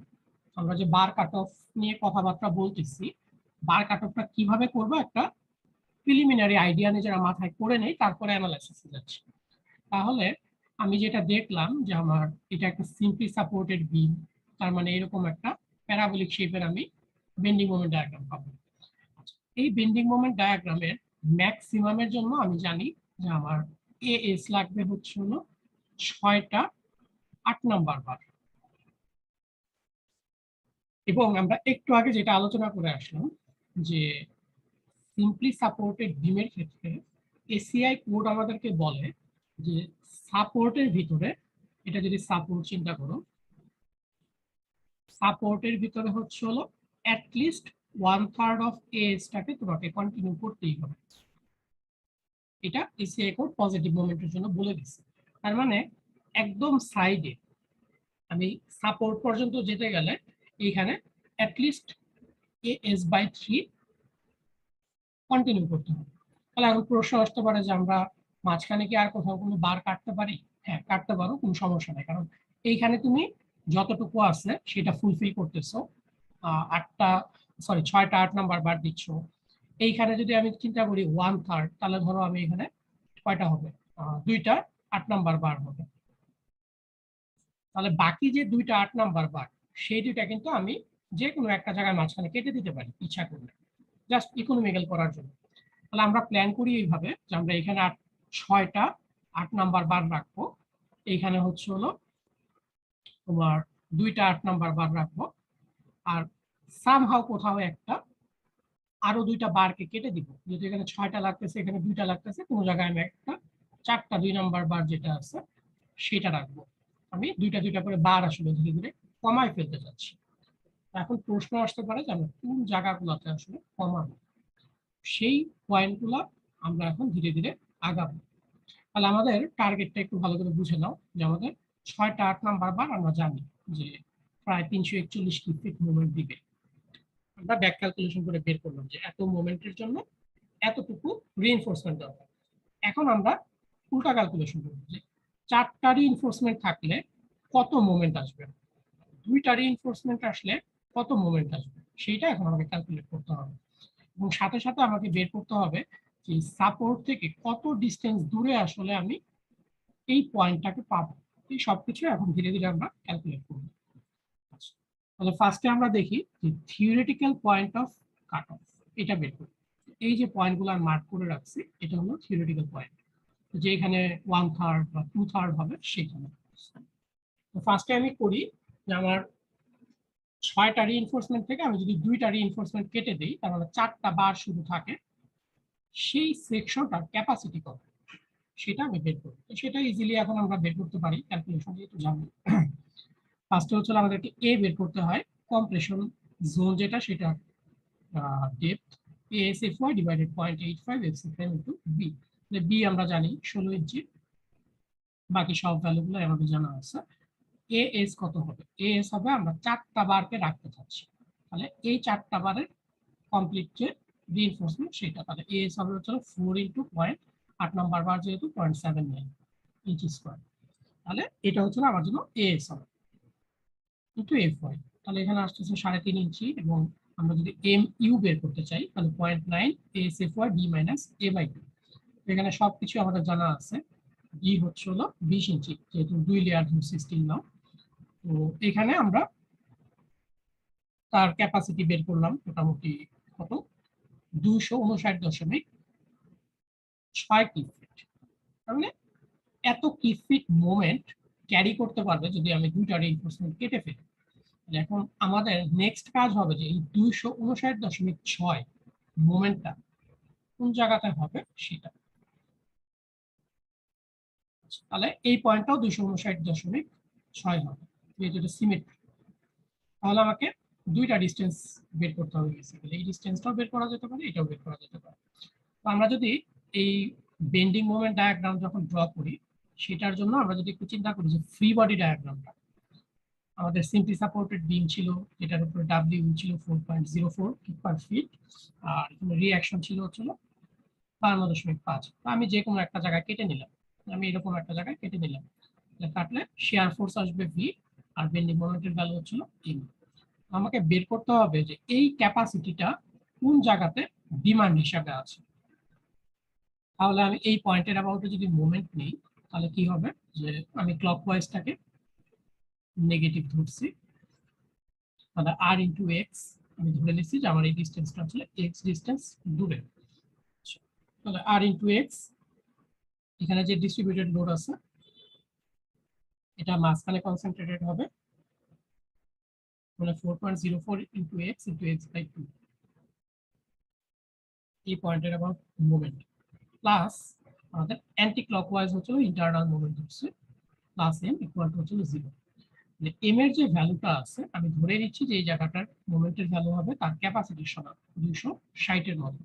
আমরা যে বার কাট অফ নিয়ে কথাবার্তা বলতেছি, বার কাট অফটা কিভাবে করব একটা প্রিলিমিনারি আইডিয়া নিজেরা মাথায় করে নেই, তারপরে অ্যানালাইসিসে যাচ্ছি। তাহলে আমি যেটা দেখলাম যে আমার এটা একটা সিম্পলি সাপোর্টেড বিম, তার মানে এরকম একটা প্যারাবোলিক শেপের আমি বেন্ডিং মোমেন্ট ডায়াগ্রাম পাবো। এই বেন্ডিং মোমেন্ট ডায়াগ্রামের ম্যাক্সিমামের জন্য আমি জানি যে আমার এএস লাগবে হচ্ছে হলো 6টা 8 নাম্বার বার। এবং আমরা একটু আগে যেটা আলোচনা করে আসলাম যে সিম্পলি সাপোর্টেড বিমের ক্ষেত্রে এসিআই কোড আমাদেরকে বলে যে সাপোর্টের ভিতরে, এটা যদি সাপোর্ট চিন্তা করো, সাপোর্টের ভিতরে হচ্ছে হলো অ্যাটলিস্ট 1/3 অফ এএসটাকে তোমাকে কন্টিনিউ করতেই হবে। এটা এসিআই কোড পজিটিভ মোমেন্টের জন্য বলে দিচ্ছে। তার মানে একদম সাইডে আমি সাপোর্ট পর্যন্ত যেতে গেলে এইখানে অ্যাটলিস্ট AS/3 কন্টিনিউ করতে হবে। তাহলে এখন প্রশ্ন আসতে পারে যে আমরা মাঝখানে কি আর কোথাও কোনো বার কাটতে পারি? হ্যাঁ, কাটতে পারো, কোনো সমস্যা নেই, কারণ এইখানে তুমি যতটুকু আছে সেটা ফুলফিল করতেছো। 6টা 8 নাম্বার বার দিচ্ছ। এইখানে যদি আমি চিন্তা করি 1/3, তাহলে ধরো আমি এখানে কয়টা হবে, 2টা 8 নাম্বার বার হবে। তাহলে বাকি যে 2টা 8 নাম্বার বার, সেই দুইটা কিন্তু আমি যে কোনো একটা জায়গায় মাঝখানে কেটে দিতে পারি ইচ্ছা করলে, জাস্ট ইকোনমিক্যাল করার জন্য। তাহলে আমরা প্ল্যান করি এইভাবে যে আমরা এখানে 6টা 8 নাম্বার বার রাখবো, এইখানে হচ্ছে হলো তোমার 2টা 8 নাম্বার বার রাখবো, আর সামহাও কোথাও একটা আরো 2টা বারকে কেটে দিব। যেহেতু এখানে 6টা লাগতেছে, এখানে 2টা লাগতেছে, কোনো জায়গায় আমি একটা 4টা 2 নাম্বার বার যেটা আছে সেটা রাখবো। আমি 2টা করে বার আসলে ধীরে ধীরে কমায় ফেলতে যাচ্ছি। এখন প্রশ্ন আসতে পারে যে আমরা কোন জায়গাগুলোতে আসলে কমাবো, সেই পয়েন্টগুলো আমরা এখন ধীরে ধীরে আগাবো। তাহলে আমাদের টার্গেটটা একটু ভালো করে বুঝে নাও যে আমাদের 6টা 8 নাম্বার বার আমরা জানি যে প্রায় 341 ফিট মুভমেন্ট দিবে। আমরা ব্যাক ক্যালকুলেশন করে বের করলাম যে এত মুভমেন্টের জন্য এতটুকু রিইনফোর্সমেন্ট দরকার। এখন আমরা উল্টা ক্যালকুলেশন করব যে 4টা রিইনফোর্সমেন্ট থাকলে কত মুভমেন্ট আসবে। দুইটা রিইনফোর্সমেন্ট আসলে কত মোমেন্ট আসবে সেটা এখন আমাকে ক্যালকুলেট করতে হবে, এবং সাথে সাথে আমাকে বের করতে হবে যে সাপোর্ট থেকে কত ডিস্টেন্স দূরে আসলে আমি এই পয়েন্টটাকে পাবো। এই সবকিছু এখন ধীরে ধীরে আমরা ক্যালকুলেট করব। তাহলে ফার্স্টে আমরা দেখি যে theoretical point of cut off, এটা বের করি। এই যে পয়েন্টগুলো আমি মার্ক করে রাখছি এটা হলো থিওরিটিক্যাল পয়েন্ট, যে এখানে 1/3 বা 2/3 হবে সেখানে। তো ফার্স্টে আমি করি যে আমার 6টা রিইনফোর্সমেন্ট থেকে আমি যদি 2টা রিইনফোর্সমেন্ট কেটে দিই তার মানে 4টা বার শুধু থাকে, সেই সেকশনটার ক্যাপাসিটি কত সেটা আমি বের করি। তো সেটা ইজিলি এখন আমরা বের করতে পারি ক্যালকুলেশন যেহেতু জানি। ফার্স্টে হচ্ছে আমাদেরকে এ বের করতে হয়, কম্প্রেশন জোন যেটা সেটা depth ASFY divided 0.85 FCFM into B. B আমরা জানি 16 ইঞ্চি, বাকি সব ভ্যালুগুলো আমাদের জানা আছে। এএস কত হবে? এএস হবে আমরা 4টা বারকে রাখতে চাচ্ছি, তাহলে এই 4টা বারের কমপ্লিট যে রিইনফোর্সমেন্ট সেটা, তাহলে এএস হবে হচ্ছে 4 ইনটু 0.8 নাম্বার বার যেহেতু 0.79 ইঞ্চি স্কয়ার, তাহলে এটা হচ্ছে আমার জন্য এএস হবে ইনটু এফওয়াই। তাহলে এখানে আসতেছে 3.5 ইঞ্চি, এবং আমরা যদি এম ইউ বের করতে চাই তাহলে 0.9 ASFY বি মাইনাস A/2। এখানে সবকিছু আমাদের জানা আছে। ডি হচ্ছে হলো 20 ইঞ্চি, যেহেতু 2 লেয়ার ধরছি স্টিল নাও। তো এখানে আমরা তার ক্যাপাসিটি বের করলাম মোটামুটি কত, 259.6 কিউব ফিট। তাহলে এত কিউব ফিট মোমেন্ট ক্যারি করতে পারবে যদি আমি 2টা রিইনফোর্সমেন্ট কেটে ফেলি। এখন আমাদের নেক্সট কাজ হবে যে এই 259.6 মোমেন্টটা কোন জায়গাতে হবে সেটা। তাহলে এই পয়েন্টটাও 259.6 হবে, যেটা সিমেট্রি। তাহলে আমাকে 2টা ডিস্টেন্স বের করতে হবে বেসিক্যালি, এই ডিস্টেন্সটাও বের করা যেতে পারে, এটাও বের করা যেতে পারে। তো আমরা যদি এই বেন্ডিং মোমেন্ট ডায়াগ্রাম যখন ড্র করি সেটার জন্য আমরা যদি একটু চিন্তা করি যে ফ্রি বডি ডায়াগ্রামটা, আমাদের সিম্পলি সাপোর্টেড বিম ছিল যেটার উপরে ডাব্লিউ ছিল 4.04 পার ফিট, আর এখানে রিঅ্যাকশন ছিল হচ্ছে 52.5। তো আমি যে কোনো একটা জায়গায় কেটে নিলাম, আমি এরকম একটা জায়গায় কেটে নিলাম, কাটলে শেয়ার ফোর্স আসবে ভি, আর বেন্ডিং মোমেন্টের ভ্যালু হচ্ছিল এম। আমাকে বের করতে হবে যে এই ক্যাপাসিটিটা কোন জায়গাতে ডিমান্ড হিসাবে আছে। তাহলে আমি এই পয়েন্টের অ্যাবাউটে যদি মোমেন্ট নিই তাহলে কি হবে যে আমি ক্লকওয়াইজটাকে নেগেটিভ ধরছি, তাহলে আর ইন্টু এক্স আমি ধরে নিচ্ছি যে আমার এই ডিস্টেন্সটা হচ্ছে এক্স ডিস্টেন্স দূরে, তাহলে আর ইন্টু এক্স এখানে যে ডিস্ট্রিবিউটেড লোড আছে এটা মাঝখানে কনসেন্ট্রেটেড হবে, মানে 4.04 into X into X by 2, এই পয়েন্টের অ্যাবাউট মোমেন্ট, প্লাস আমাদের অ্যান্টি ক্লকওয়াইজ হচ্ছে ইন্টারনাল মোমেন্ট হচ্ছে প্লাস এম ইকুয়াল টু হচ্ছে 0। এম এর যে ভ্যালুটা আছে আমি ধরে নিচ্ছি যে এই জায়গাটার মোমেন্টের ভ্যালু হবে তার ক্যাপাসিটির সমান 260 এর মতো,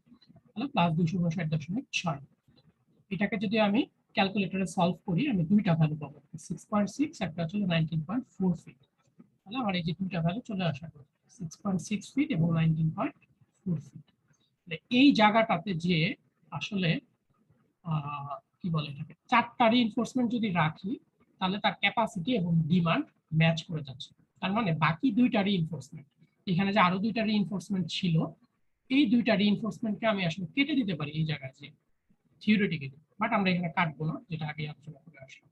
তাহলে প্লাস 259.6। এটাকে যদি আমি ক্যালকুলেটরে সলভ করি আমি দুইটা ভ্যালু পাবো, 6.6 একটা হচ্ছে 19.4 ফিট। তাহলে আমার এই যে দুইটা ভ্যালু চলে আসা করবে 6.6 ফিট এবং 19.4 ফিট। এই জায়গাটাতে যে আসলে কি বলে এটাকে 4টা রিইনফোর্সমেন্ট যদি রাখি তাহলে তার ক্যাপাসিটি এবং ডিমান্ড ম্যাচ করে যাচ্ছে। তার মানে বাকি 2টা রিইনফোর্সমেন্ট, এখানে যে আরো 2টা রিইনফোর্সমেন্ট ছিল এই 2টা রিইনফোর্সমেন্টকে আমি আসলে কেটে দিতে পারি এই জায়গায় যে থিওরিটিক্যালি, বাট আমরা এখানে কাটবো না, যেটা আগে আলোচনা করে আসলাম।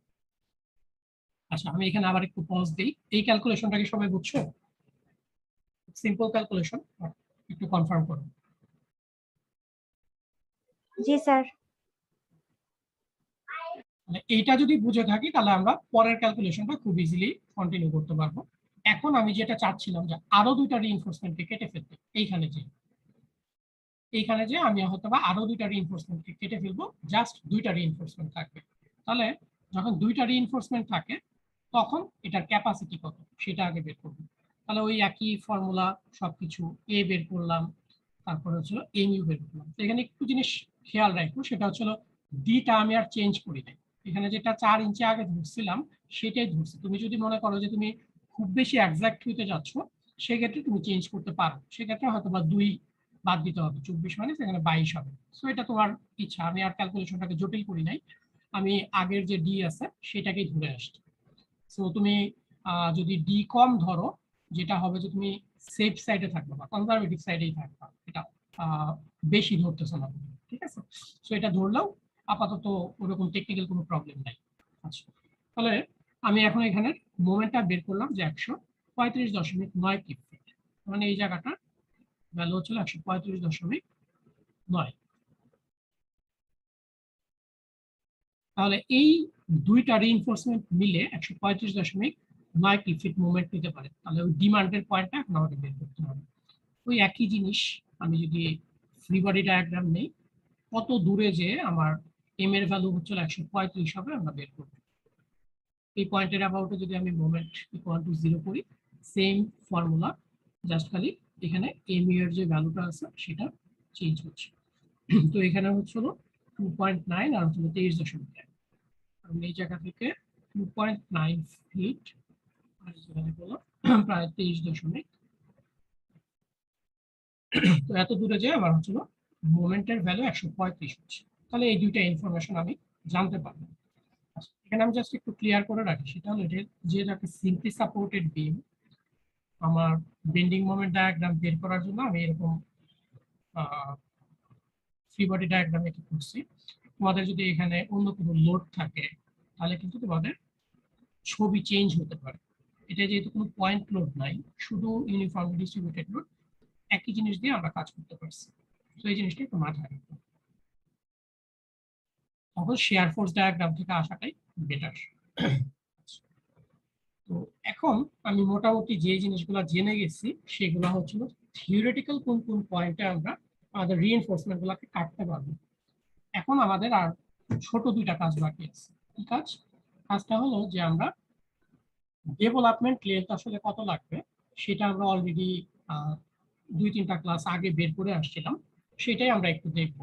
আচ্ছা আমি এখানে আবার একটু পজ দেই, এই ক্যালকুলেশনটা কি সবাই বুঝছো? সিম্পল ক্যালকুলেশন, একটু কনফার্ম করুন। জি স্যার। এইটা যদি বুঝে থাকি তাহলে আমরা পরের ক্যালকুলেশনটা খুব ইজিলি কন্টিনিউ করতে পারবো। এখন আমি যেটা চাচ্ছিলাম যে আরো 2টা রিইনফোর্সমেন্টকে কেটে ফেলতে, এইখানে যে আমি হয়তো বা আরো 2টা রিইনফোর্সমেন্টকে কেটে ফেলবো, জাস্ট 2টা রিইনফোর্সমেন্ট থাকবে। তাহলে যখন 2টা রিইনফোর্সমেন্ট থাকে তখন এটার ক্যাপাসিটি কত সেটা আগে বের করবো। তাহলে ওই একই ফর্মুলা সবকিছু এ বের করলাম, তারপর হচ্ছে এম ইউ বের করলাম। এখানে একটু জিনিস খেয়াল রাখবো, সেটা হচ্ছে ডিটা আমি আর চেঞ্জ করি নাই, এখানে যেটা 4 ইঞ্চি আগে ধরছিলাম সেটাই ধরছি। তুমি যদি মনে করো যে তুমি খুব বেশি এক্সাক্ট হইতে যাচ্ছ সেক্ষেত্রে তুমি চেঞ্জ করতে পারো, সেক্ষেত্রে হয়তো বা 2 বাদ দিতে হবে, 24 মানে সেখানে 22 হবে। সো এটা তোমার ইচ্ছা, আমি আর ক্যালকুলেশনটাকে জটিল করি নাই, আমি আগের যে ডি আছে সেটাকেই ধরে আসছি। সো তুমি যদি ডি কম ধরো, যেটা হবে যে তুমি সেফ সাইডে থাকবে বা কনজারভেটিভ সাইডেই থাকবে, এটা বেশি ধরতেছো না, ঠিক আছে। সো এটা ধরলেও আপাতত ওরকম টেকনিক্যাল কোনো প্রবলেম নাই। আচ্ছা, তাহলে আমি এখন এখানে মোমেন্টটা বের করলাম যে 135.9 কিউব ফিট, মানে এই জায়গাটা ভ্যালু হচ্ছিল 135.9। তাহলে এই দুইটা রিইনফোর্সমেন্ট মিলে 135.9 কিউব ফিট মোমেন্ট নিতে পারে। তাহলে ওই ডিমান্ডের পয়েন্টটা এখন আমাকে বের করতে হবে। ওই একই জিনিস আমি যদি ফ্রি বডি ডায়াগ্রাম নেই, কত দূরে যে আমার এম এর ভ্যালু হচ্ছে 135 হবে আমরা বের করব। এই পয়েন্টের অ্যাবাউটে যদি আমি মোমেন্ট ইকুয়াল টু 0 করি, সেম ফর্মুলা, জাস্ট খালি এখানে এম এর যে ভ্যালুটা আছে সেটা চেঞ্জ হচ্ছে। তো এখানে হচ্ছিল 2.9 আর হচ্ছিল 23.1। আমি এই জায়গা থেকে 2.9 ফিট আর এখানে হলো প্রায় 23.। তো এত দূরে যে আমার হচ্ছিল মোমেন্টের ভ্যালু 135 হচ্ছে। তাহলে এই দুইটা ইনফরমেশন আমি জানতে পারবো। এখানে আমি জাস্ট একটু ক্লিয়ার করে রাখি, সেটা হলো যে একটা সিম্পলি সাপোর্টেড বিম, আমার বেন্ডিং মোমেন্ট ডায়াগ্রাম বের করার জন্য আমি এরকম ফ্রি বডি ডায়াগ্রাম এঁকে করছি। তোমাদের যদি এখানে অন্য কোনো লোড থাকে তাহলে কিন্তু তোমাদের ছবি চেঞ্জ হতে পারে। এটা যেহেতু কোনো পয়েন্ট লোড নাই, শুধু ইউনিফর্মলি ডিস্ট্রিবিউটেড লোড, একই জিনিস দিয়ে আমরা কাজ করতে পারছি। তো এই জিনিসটা একটু মাথায় রাখবো, তখন শেয়ার ফোর্স ডায়াগ্রাম থেকে আসাটাই বেটার। তো এখন আমি মোটামুটি যে জিনিসগুলো জেনে গেছি সেগুলো হচ্ছিল থিওরিটিক্যাল কোন কোন পয়েন্টে আমরা আমাদের রিইনফোর্সমেন্ট গুলাকে কাটতে পারবো। এখন আমাদের আর ছোট দুইটা কাজ বাকি আছে। কি কাজ? কাজটা হলো যে আমরা ডেভেলপমেন্ট লেন্থ আসলে কত লাগবে সেটা আমরা অলরেডি 2-3টা ক্লাস আগে বের করে আসছিলাম, সেটাই আমরা একটু দেখব।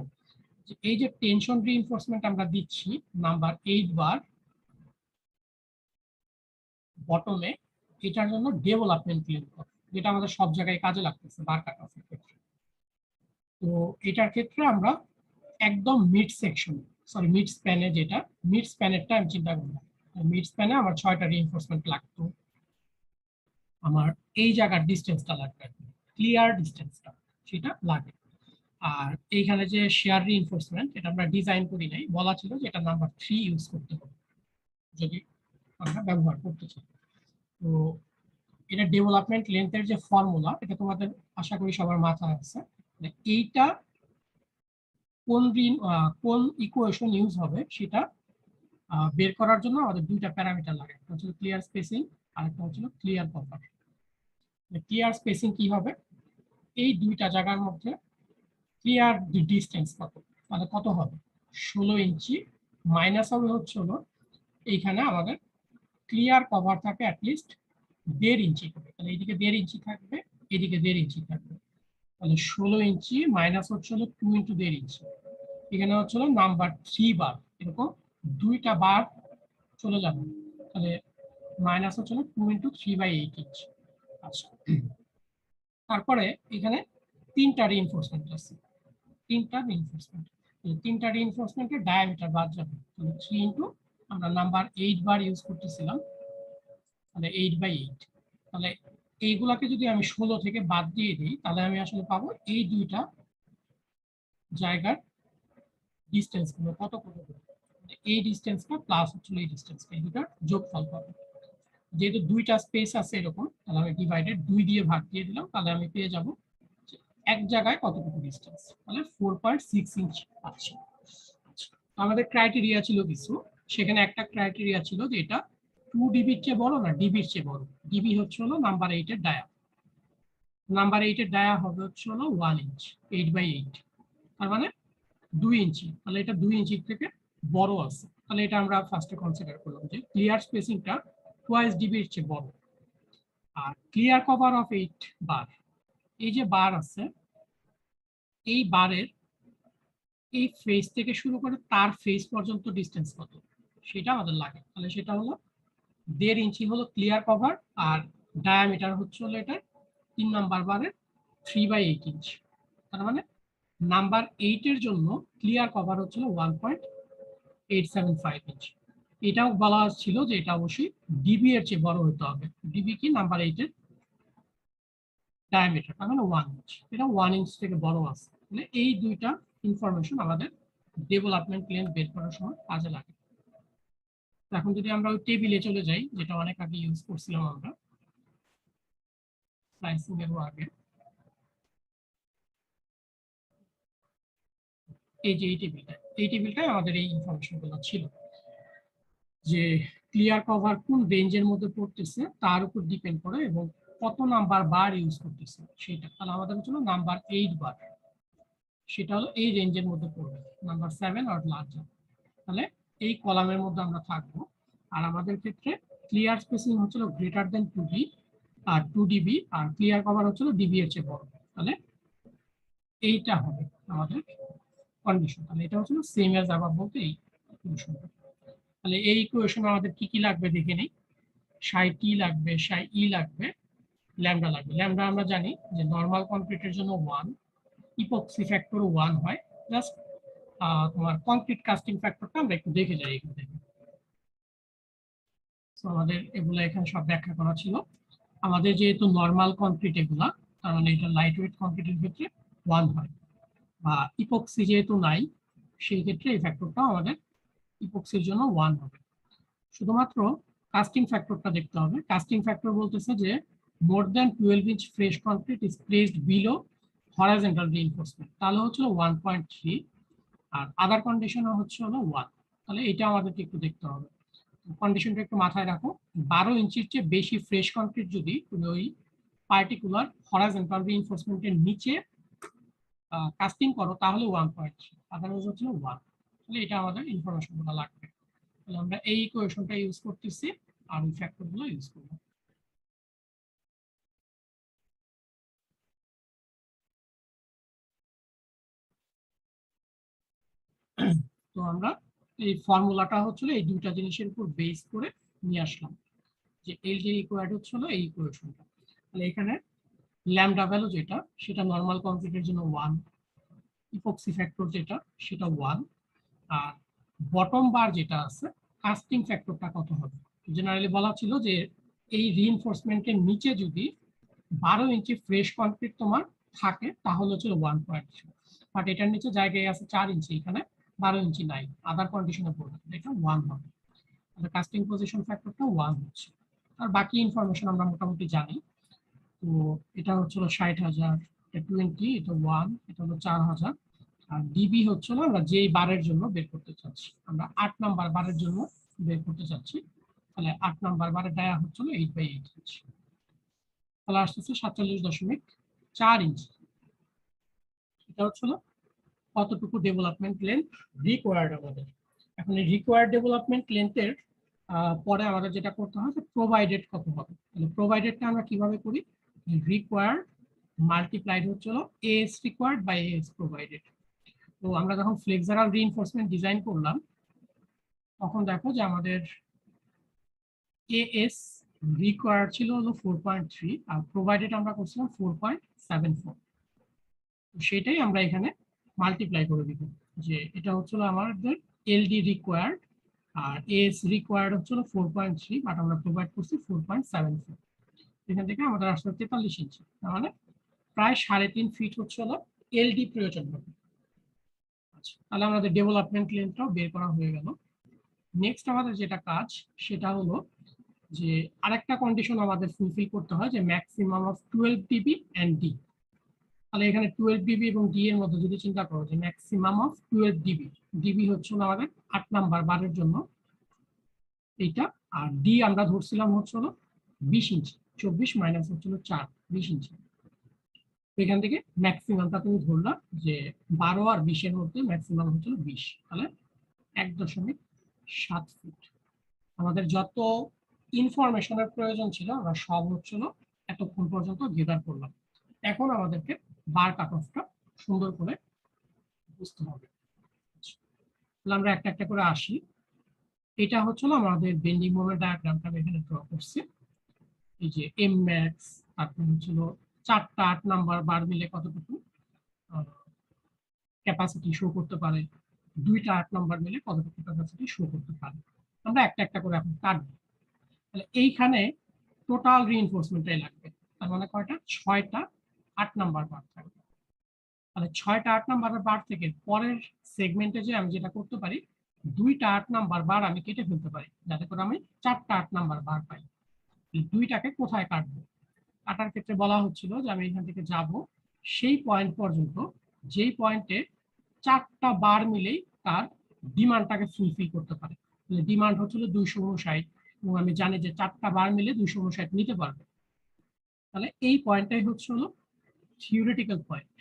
এই যে টেনশন রিইনফোর্সমেন্ট আমরা দিচ্ছি নাম্বার 8 বার বটমে, এটার জন্য ডেভেলপমেন্ট লেন্থ, যেটা আমাদের সব জায়গায় কাজে লাগতেছে বার কাট অফের ক্ষেত্রে। তো এটার ক্ষেত্রে আমরা একদম মিড সেকশন, সরি মিড স্প্যানে, যেটা মিড স্প্যানেরটা আমি চিন্তা করলাম। মিড স্প্যানে আমার 6টা রিইনফোর্সমেন্ট লাগতো, আমার এই জায়গার ডিস্টেন্সটা লাগবে, ক্লিয়ার ডিস্টেন্সটা সেটা লাগে। আর এইখানে যে শেয়ার রিইনফোর্সমেন্ট, এটা আমরা ডিজাইন করি নাই, বলা ছিল যে এটা নাম্বার 3 ইউজ করতে হবে যদি আমরা ব্যবহার করতে চাই। তো এটা ডেভেলপমেন্ট লেন্থের যে ফর্মুলা, এটা তোমাদের আশা করি সবার মাথায় আছে। এইটা কোন ইকুয়েশন ইউজ হবে সেটা বের করার জন্য আমাদের দুইটা প্যারামিটার লাগে, একটা হচ্ছে ক্লিয়ার স্পেসিং আর একটা হচ্ছে ক্লিয়ার কভার। ক্লিয়ার স্পেসিং কি হবে? এই দুইটা জায়গার মধ্যে ক্লিয়ার ডিস্টেন্স কত, মানে কত হবে 16 ইঞ্চি মাইনাস হবে হচ্ছে হলো এইখানে আমাদের ক্লিয়ার কভার থাকে অ্যাটলিস্ট 1.5 ইঞ্চি করে, তাহলে এইদিকে 1.5 ইঞ্চি থাকবে, এদিকে 1.5 ইঞ্চি থাকবে, তাহলে 16 ইঞ্চি মাইনাস হচ্ছে হলো 2 ইন্টু 1.5 ইঞ্চি, এখানে হচ্ছে হলো নাম্বার 3 বার, এরকম দুইটা বার চলে যাবে, তাহলে মাইনাস হচ্ছে হলো 2 ইন্টু 3/8 ইঞ্চি। আচ্ছা, তারপরে এখানে 3টা রিইনফোর্সমেন্ট আছে, 3টা রিইনফোর্সমেন্ট, তিনটা রিইনফোর্সমেন্টের ডায়ামিটার বাদ যাবে, তাহলে 3 ইন্টু আমরা নাম্বার 8 বার ইউজ করতেছিলাম, তাহলে 8/8। তাহলে এইগুলাকে যদি আমি 16 থেকে বাদ দিয়ে দিই তাহলে আমি আসলে পাবো এই দুইটা জায়গার ডিস্টেন্স গুলো কত কত করে, এই ডিস্টেন্সটা প্লাস হচ্ছে এই ডিস্টেন্সটা, এই দুটার যোগফল পাবো। যেহেতু দুইটা স্পেস আছে এরকম, তাহলে আমি ডিভাইডেড 2 দিয়ে ভাগ দিয়ে দিলাম, তাহলে আমি পেয়ে যাব এক জায়গায় কতটুকু ডিস্টেন্স, তাহলে 4.6 ইঞ্চি পাচ্ছি। আমাদের ক্রাইটেরিয়া ছিল কিছু, সেখানে একটা ক্রাইটেরিয়া ছিল যে এটা 2 ডিবির চেয়ে বড় না ডিবির চেয়ে বড়। ডিবি হচ্ছে হলো নাম্বার 8 এর ডায়া, নাম্বার 8 এর ডায়া হবে হচ্ছে হলো 1 ইঞ্চ, 8/8, তার মানে 2 ইঞ্চি, তাহলে এটা 2 ইঞ্চির থেকে বড় আছে, তাহলে এটা আমরা ফার্স্টে কনসিডার করলাম যে ক্লিয়ার স্পেসিংটা টোয়াইস ডিবির চেয়ে বড়। আর ক্লিয়ার কভার অফ 8 বার, এই যে বার আছে, এই বারের এই ফেস থেকে শুরু করে তার ফেস পর্যন্ত ডিস্টেন্স কত সেটা আমাদের লাগে, তাহলে সেটা হলো 1.5 ইঞ্চি হলো ক্লিয়ার কভার, আর ডায়ামিটার হচ্ছে হলো এটা 3 নাম্বার বারের 3/8 ইঞ্চি, তার মানে নাম্বার 8 এর জন্য ক্লিয়ার কভার হচ্ছিল 1.875 ইঞ্চি। এটাও বলা ছিল যে এটা অবশ্যই ডিবি এর চেয়ে বড় হতে হবে। ডিবি কি নাম্বার 8 এর ডায়ামিটার, তার মানে 1 ইঞ্চ, এটা 1 ইঞ্চ থেকে বড় আছে। মানে এই দুইটা ইনফরমেশন আমাদের ডেভেলপমেন্ট লেন্থ বের করার সময় কাজে লাগে। এখন যদি আমরা ওই টেবিলে চলে যাই, যেটা অনেক আগে ইউজ করছিলাম আমরা স্লাইসিং এর আগে, এই যে এই টেবিলটায় আমাদের এই ইনফরমেশন গুলো ছিল যে ক্লিয়ার কভার কোন রেঞ্জের মধ্যে পড়তেছে তার উপর ডিপেন্ড করে এবং কত নাম্বার বার ইউজ করতেছে সেটা। তাহলে আমাদের হচ্ছে নাম্বার 8 বার, সেটা হলো এই রেঞ্জের মধ্যে পড়বে, নাম্বার 7 আর লার্জার। তাহলে এই কলামের মধ্যে আমরা থাকবো। আর আমাদের ক্ষেত্রে ক্লিয়ার স্পেসিং হচ্ছিল গ্রেটার দেন 2D আর 2 dB, আর ক্লিয়ার কভার হচ্ছিল ডিবি এর চেয়ে বড়। তাহলে এইটা হবে আমাদের কন্ডিশন। তাহলে এটা হচ্ছিল সেম অ্যাজ আবার বলতে এই ইকুয়েশনটা। তাহলে এই ইকুয়েশনে আমাদের কি কি লাগবে দেখে নেই। সাই টি লাগবে, সাই ই লাগবে, ল্যামডা লাগবে। ল্যামডা আমরা জানি যে নরমাল কংক্রিটের জন্য 1, ইপক্সি ফ্যাক্টরও 1 হয়। জাস্ট তোমার কংক্রিট কাস্টিং ফ্যাক্টরটা আমরা একটু দেখে যাই এখান থেকে। তো আমাদের এগুলো এখানে সব ব্যাখ্যা করা ছিল। আমাদের যেহেতু নরমাল কংক্রিট এগুলা, তার মানে এটা লাইট ওয়েট কংক্রিটের ক্ষেত্রে 1 হয়, বা ইপক্সি যেহেতু নাই সেই ক্ষেত্রে এই ফ্যাক্টরটা আমাদের ইপক্সির জন্য 1 হবে। শুধুমাত্র কাস্টিং ফ্যাক্টরটা দেখতে হবে। কাস্টিং ফ্যাক্টর বলতেছে যে more than 12 inch fresh concrete is placed below horizontal reinforcement, তাহলে হচ্ছে 1.3, আর আদার কন্ডিশন হচ্ছে 1। তাহলে এটা আমাদেরকে একটু দেখতে হবে, কন্ডিশনটা একটু মাথায় রাখো। 12 ইঞ্চির চেয়ে বেশি ফ্রেশ কংক্রিট যদি তুমি ওই পার্টিকুলার হরাইজন্টাল রিইনফোর্সমেন্টের নিচে কাস্টিং করো তাহলে 1.3, আদারওয়াইজ হচ্ছে 1। তাহলে এটা আমাদের ইনফরমেশন গুলো লাগবে। তাহলে আমরা এই ইকুয়েশনটা ইউজ করতেছি আর ওই ফ্যাক্টর গুলো ইউজ করবো। তো আমরা এই ফর্মুলাটা হচ্ছিল এই দুইটা জিনিসের উপর বেস করে নিয়ে আসলাম, যে এলডি রিকোয়ার্ড হচ্ছিল এই ইকুয়েশনটা। তাহলে এখানে ল্যামডা ভ্যালু যেটা সেটা নরমাল কংক্রিটের জন্য 1, ইপক্সি ফ্যাক্টর যেটা সেটা 1, আর বটম বার যেটা আছে কাস্টিং ফ্যাক্টরটা কত হবে। জেনারেলি বলা ছিল যে এই রিইনফোর্সমেন্টের নিচে যদি 12 ইঞ্চি ফ্রেশ কংক্রিট তোমার থাকে তাহলে হচ্ছে 1.3, বাট এটার নিচে জায়গায় আছে 4 ইঞ্চি, এখানে 12 ইঞ্চি নাই, আদার কন্ডিশনে পড়বে, এটা 1 হবে। তাহলে কাস্টিং পজিশন ফ্যাক্টরটা 1 হচ্ছে। আর বাকি ইনফরমেশন আমরা মোটামুটি জানি। তো এটা হচ্ছিল 60,000, এটা 20, এটা 1, এটা হলো 4,000। আর ডিবি হচ্ছিল আমরা যেই বারের জন্য বের করতে চাচ্ছি, আমরা 8 নাম্বার বারের জন্য বের করতে চাচ্ছি। তাহলে 8 নাম্বার বারের ডায়া হচ্ছিল 8/8 ইঞ্চি, তাহলে আসতেছে 47.4 ইঞ্চি। এটা হচ্ছিল কতটুকু ডেভেলপমেন্ট লেন্থ রিকোয়ার্ড আমাদের। এখন এই রিকোয়ার্ড ডেভেলপমেন্ট লেন্থের পরে আমাদের যেটা করতে হয় যে প্রোভাইডেড কত হবে। তাহলে প্রোভাইডেডটা আমরা কিভাবে করি, রিকোয়ার্ড মাল্টিপ্লাইড হচ্ছিল S required by S provided. তো আমরা যখন ফ্লেক্সারাল রিইনফোর্সমেন্ট ডিজাইন করলাম তখন দেখো যে আমাদের এএস রিকোয়ার্ড ছিল হলো 4.3 আর প্রোভাইডেড আমরা করছিলাম 4.74। সেটাই আমরা এখানে মাল্টিপ্লাই করে দিব, যে এটা হচ্ছিল আমাদের এলডি রিকোয়ার্ড আর এস রিকোয়ার্ড হচ্ছিল 4.3, বাট আমরা প্রোভাইড করছি 4.74। এখান থেকে আমাদের আসলে 43 ইঞ্চি, তার মানে প্রায় 3.5 ফিট হচ্ছিল এলডি প্রয়োজন হবে। আচ্ছা, তাহলে আমাদের ডেভেলপমেন্ট লেন্থটাও বের করা হয়ে গেল। নেক্সট আমাদের যেটা কাজ সেটা হলো যে আরেকটা কন্ডিশন আমাদের ফুলফিল করতে হয়, যে maximum of 12 DB and D. তাহলে এখানে 12 ডিবি এবং ডি এর মধ্যে যদি চিন্তা করো যে ম্যাক্সিমাম অফ 12 ডিবি, ডিবি হচ্ছে আমাদের 8 নাম্বার বারের জন্য এইটা, আর ডি আমরা ধরছিলাম হচ্ছে 20 ইঞ্চি, 24 মাইনাস হচ্ছিল 4, 20 ইঞ্চি। এখান থেকে ম্যাক্সিমামটা তুমি ধরলা যে 12 আর 20 এর মধ্যে ম্যাক্সিমাম হচ্ছিল 20, তাহলে 1.7 ফিট। আমাদের যত ইনফরমেশনের প্রয়োজন ছিল আমরা সব হচ্ছিল এতক্ষণ পর্যন্ত গেদার করলাম। এখন আমাদেরকে বার কাট অফটা সুন্দর করে বুঝতে হবে। তাহলে আমরা একটা একটা করে আসি। এটা হচ্ছিল আমাদের বেন্ডিং মোমেন্ট ডায়াগ্রামটা আমি এখানে ড্র করছি। এই যে এম ম্যাক্স, তারপর হচ্ছিল 4টা 8 নাম্বার বার মিলে কতটুকু ক্যাপাসিটি শো করতে পারে, 2টা 8 নাম্বার মিলে কতটুকু ক্যাপাসিটি শো করতে পারে। আমরা একটা একটা করে এখন কাটবো। তাহলে এইখানে টোটাল রিইনফোর্সমেন্টটাই লাগবে, তার মানে কয়টা, 6টা 8 নাম্বার বার থাকবে। তাহলে 6টা 8 নাম্বার বার থেকে পরের সেগমেন্টে যে আমি যেটা করতে পারি, 2টা 8 নাম্বার বার আমি কেটে ফেলতে পারি, যাতে করে আমি 4টা 8 নাম্বার বার পাই। এই 2টাকে কোথায় কাটবো, কাটার ক্ষেত্রে বলা হচ্ছিল যে আমি এখান থেকে যাব সেই পয়েন্ট পর্যন্ত যেই পয়েন্টে 4টা বার মিলেই তার ডিমান্ডটাকে ফুলফিল করতে পারে। ডিমান্ড হচ্ছিল 259, এবং আমি জানি যে 4টা বার মিলে 259 নিতে পারবে। তাহলে এই পয়েন্টটাই হচ্ছে হলো থিওরিটিক্যাল পয়েন্ট।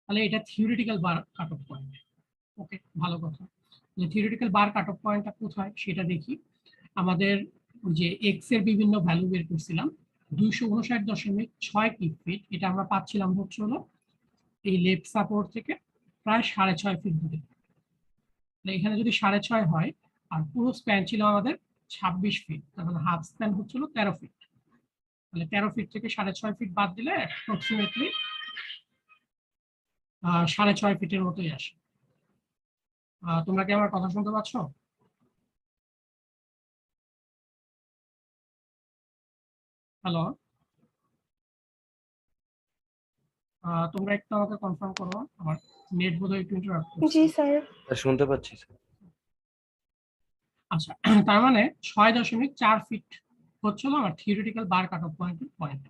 তাহলে এটা theoretical bar cut of point. ওকে, ভালো কথা। যে থিওরিটিক্যাল বার কাট অফ পয়েন্টটা কোথায় সেটা দেখি। আমাদের যে এক্স এর বিভিন্ন ভ্যালু বের করছিলাম, 259.6 কিউব ফিট, এটা আমরা পাচ্ছিলাম হচ্ছে হলো এই লেফট সাপোর্ট থেকে প্রায় 6.5 ফিট দূরে। এখানে যদি 6.5 হয়, আর পুরো স্প্যান ছিল আমাদের 26 ফিট, তার মানে হাফ স্প্যান হচ্ছিল 13 ফিট। তাহলে 13 ফিট থেকে 6.5 ফিট বাদ দিলে অ্যাপ্রক্সিমেটলি 6.5 ফিটের মতোই আসে। তোমরা কি আমার কথা শুনতে পাচ্ছ? হ্যালো, তোমরা একটু আমাকে কনফার্ম করো, আমার নেট বোধহয় একটু ইন্টারাপ্ট করছে। জি স্যার। শুনতে পাচ্ছি স্যার। আচ্ছা, তার মানে 6.4 ফিট হচ্ছিল আমার থিওরিটিক্যাল বার কাট অফ পয়েন্টের পয়েন্ট।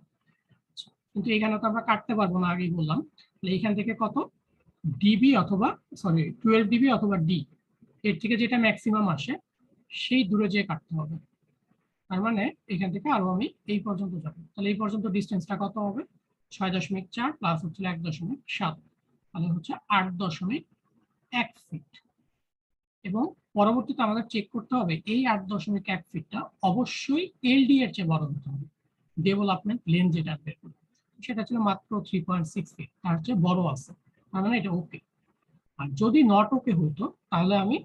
কিন্তু এখানে তো আমরা কাটতে পারবো না, আগেই বললাম। এখান থেকে কত ডিবি অথবা 12 ডিবি অথবা ডি, এর থেকে যেটা ম্যাক্সিমাম আসে সেই দূরে যেয়ে কাটতে হবে। তার মানে এখান থেকে আরো আমি এই পর্যন্ত যাবো। তাহলে এই পর্যন্ত ডিস্টেন্সটা কত হবে, 6.4 প্লাস হচ্ছে 1.7, তাহলে হচ্ছে 8.1 ফিট। এবং পরবর্তীতে আমাদের চেক করতে হবে এই 8.1 ফিটটা অবশ্যই এলডি এর চেয়ে বড় হতে হবে। ডেভেলপমেন্ট লেন যেটা বের করবো সেটা ছিল মাত্র 3.6 ফিট, তার চেয়ে বড় আছে, তার মানে এটা ওকে। আর যদি নট ওকে হতো, তাহলে আমি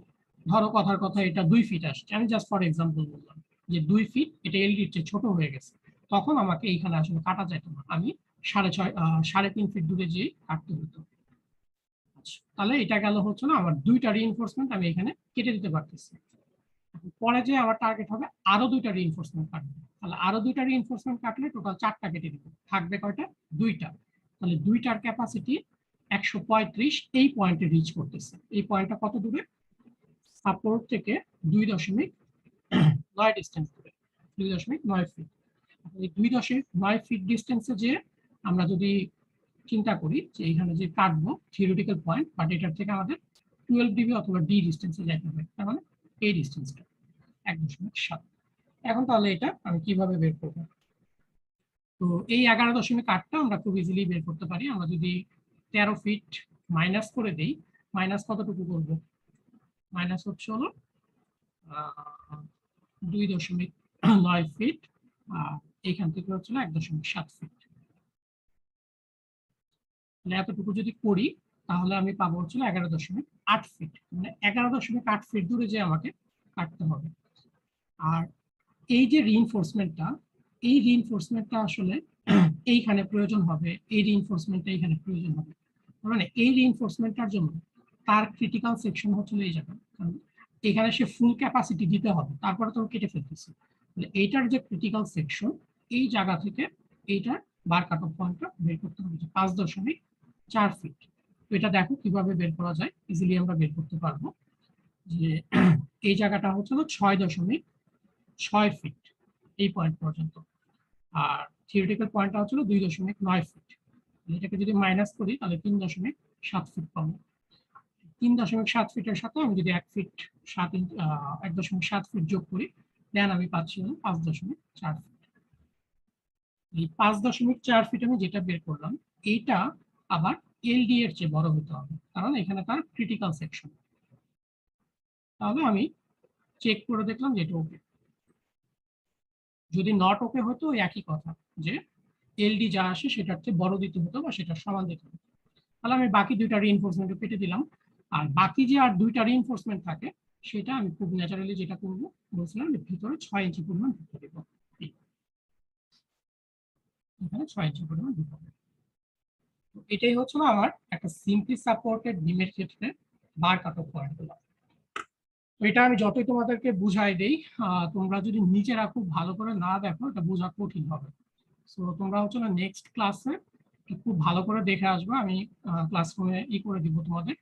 ধরো কথার কথা এটা 2 ফিট আসছে, আমি জাস্ট ফর এক্সাম্পল বললাম যে 2 ফিট, এটা এলডির চেয়ে ছোট হয়ে গেছে, তখন আমাকে এইখানে আসলে কাটা যেত না, আমি 3.5 ফিট দূরে যেয়ে কাটতে হতো। তাহলে এটা গেল হচ্ছে না আমার 2টা রিইনফোর্সমেন্ট আমি এখানে কেটে দিতে পারতেছি। পরে যে আমার টার্গেট হবে আরো 2টা রিইনফোর্সমেন্ট কাটবে, তাহলে আরো 2টা রিইনফোর্সমেন্ট কাটলে টোটাল 4টা কেটে দিব, থাকবে কয়টা, 2টা। তাহলে 2টার ক্যাপাসিটি 135 এই পয়েন্টে রিচ করতেছে। এই পয়েন্টটা কত দূরে, সাপোর্ট থেকে 2.9 ডিস্টেন্স দূরে, 2.9 ফিট। এই 2.9 ফিট ডিস্টেন্সে যে আমরা যদি চিন্তা করি যে এখানে যে কাটবো থিওরিটিক্যাল পয়েন্ট, বাট এটার থেকে আমাদের 12 ডিবি অথবা ডি ডিস্টেন্সে যেতে হবে, তার মানে এই ডিস্টেন্সটা 1.7। এখন তাহলে এটা আমি কিভাবে বের করব, তো এই 11.8টা আমরা খুব ইজিলি বের করতে পারি। আমরা যদি 13 ফিট মাইনাস করে দেই, মাইনাস কতটুকু করব, মাইনাস হচ্ছে হলো 2.9 ফিট, এইখান থেকে হচ্ছে 1.7 ফিট। এতটুকু যদি করি তাহলে আমি পাবো হচ্ছে 11.8 ফিট, মানে 11.8 ফিট দূরে যে আমাকে কাটতে হবে। আর এই যে রিইনফোর্সমেন্টটা, এই রিইনফোর্সমেন্টটা আসলে এইখানে প্রয়োজন হবে, এই রিইনফোর্সমেন্টটা এইখানে প্রয়োজন হবে। মানে এই রিইনফোর্সমেন্টটার জন্য তার ক্রিটিক্যাল সেকশন হচ্ছে এই জায়গা, কারণ এখানে সে ফুল ক্যাপাসিটি দিতে হবে, তারপরে তো কেটে ফেলতেছে। এইটার যে ক্রিটিক্যাল সেকশন, এই জায়গা থেকে এইটার বার কাট অফ পয়েন্টটা বের করতে হবে 5.4 ফিট। তো এটা দেখো কিভাবে বের করা যায়, ইজিলি আমরা বের করতে পারবো যে এই জায়গাটা হচ্ছে 6.6 ফিট এই পয়েন্ট পর্যন্ত, আর থিওরিটিক্যাল পয়েন্টটা হচ্ছিল 2.9 ফিট। এটাকে যদি মাইনাস করি তাহলে 3.7 ফিট পাবো। 3.7 ফিটের সাথে আমি যদি 1.7 ফিট যোগ করি, দেন আমি পাচ্ছি 5.4 ফিট। এই 5.4 ফিট আমি যেটা বের করলাম, এইটা আবার এলডি এর চেয়ে বড় হতে হবে, কারণ এখানে তার ক্রিটিক্যাল সেকশন। তাহলে আমি চেক করে দেখলাম যে এটা ওকে। যদি নট ওকে হতো একই কথা, যে এলডি যা আসে সেটার চেয়ে বড় দিতে হতো বা সেটার সমান দিতে হতো। তাহলে আমি বাকি 2টা রিইনফোর্সমেন্ট কেটে দিলাম। আর বাকি যে আর 2টা রিইনফোর্সমেন্ট থাকে, সেটা আমি খুব ন্যাচারালি যেটা করবো বলছিলাম যে ভিতরে 6 ইঞ্চি পরিমাণ ঢুকে দেবো, এখানে 6 ইঞ্চি পরিমাণ ঢুকাবো। এটাই হচ্ছে আমার একটা সিম্পলি সাপোর্টেড বিমের ক্ষেত্রে বার কাট অফ পয়েন্ট গুলো। তো এটা আমি যতই তোমাদেরকে বুঝাই দেই, তোমরা যদি নিজেরা খুব ভালো করে না দেখো এটা বোঝা কঠিন হবে। সো তোমরা হচ্ছে না নেক্সট ক্লাসে খুব ভালো করে দেখে আসবে, আমি ক্লাসরুমে করে দিব তোমাদের।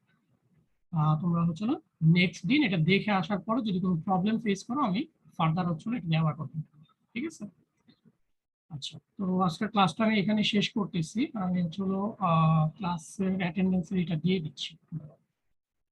তোমরা হচ্ছে না নেক্সট দিন এটা দেখে আসার পরে যদি কোনো প্রবলেম ফেস করো আমি ফার্দার হচ্ছে না এটা নেওয়ার কথা। ঠিক আছে? আচ্ছা, তো আজকের ক্লাসটা আমি এখানে শেষ করতেছি। আমি হচ্ছে ক্লাসের অ্যাটেন্ডেন্স এটা দিয়ে দিচ্ছি।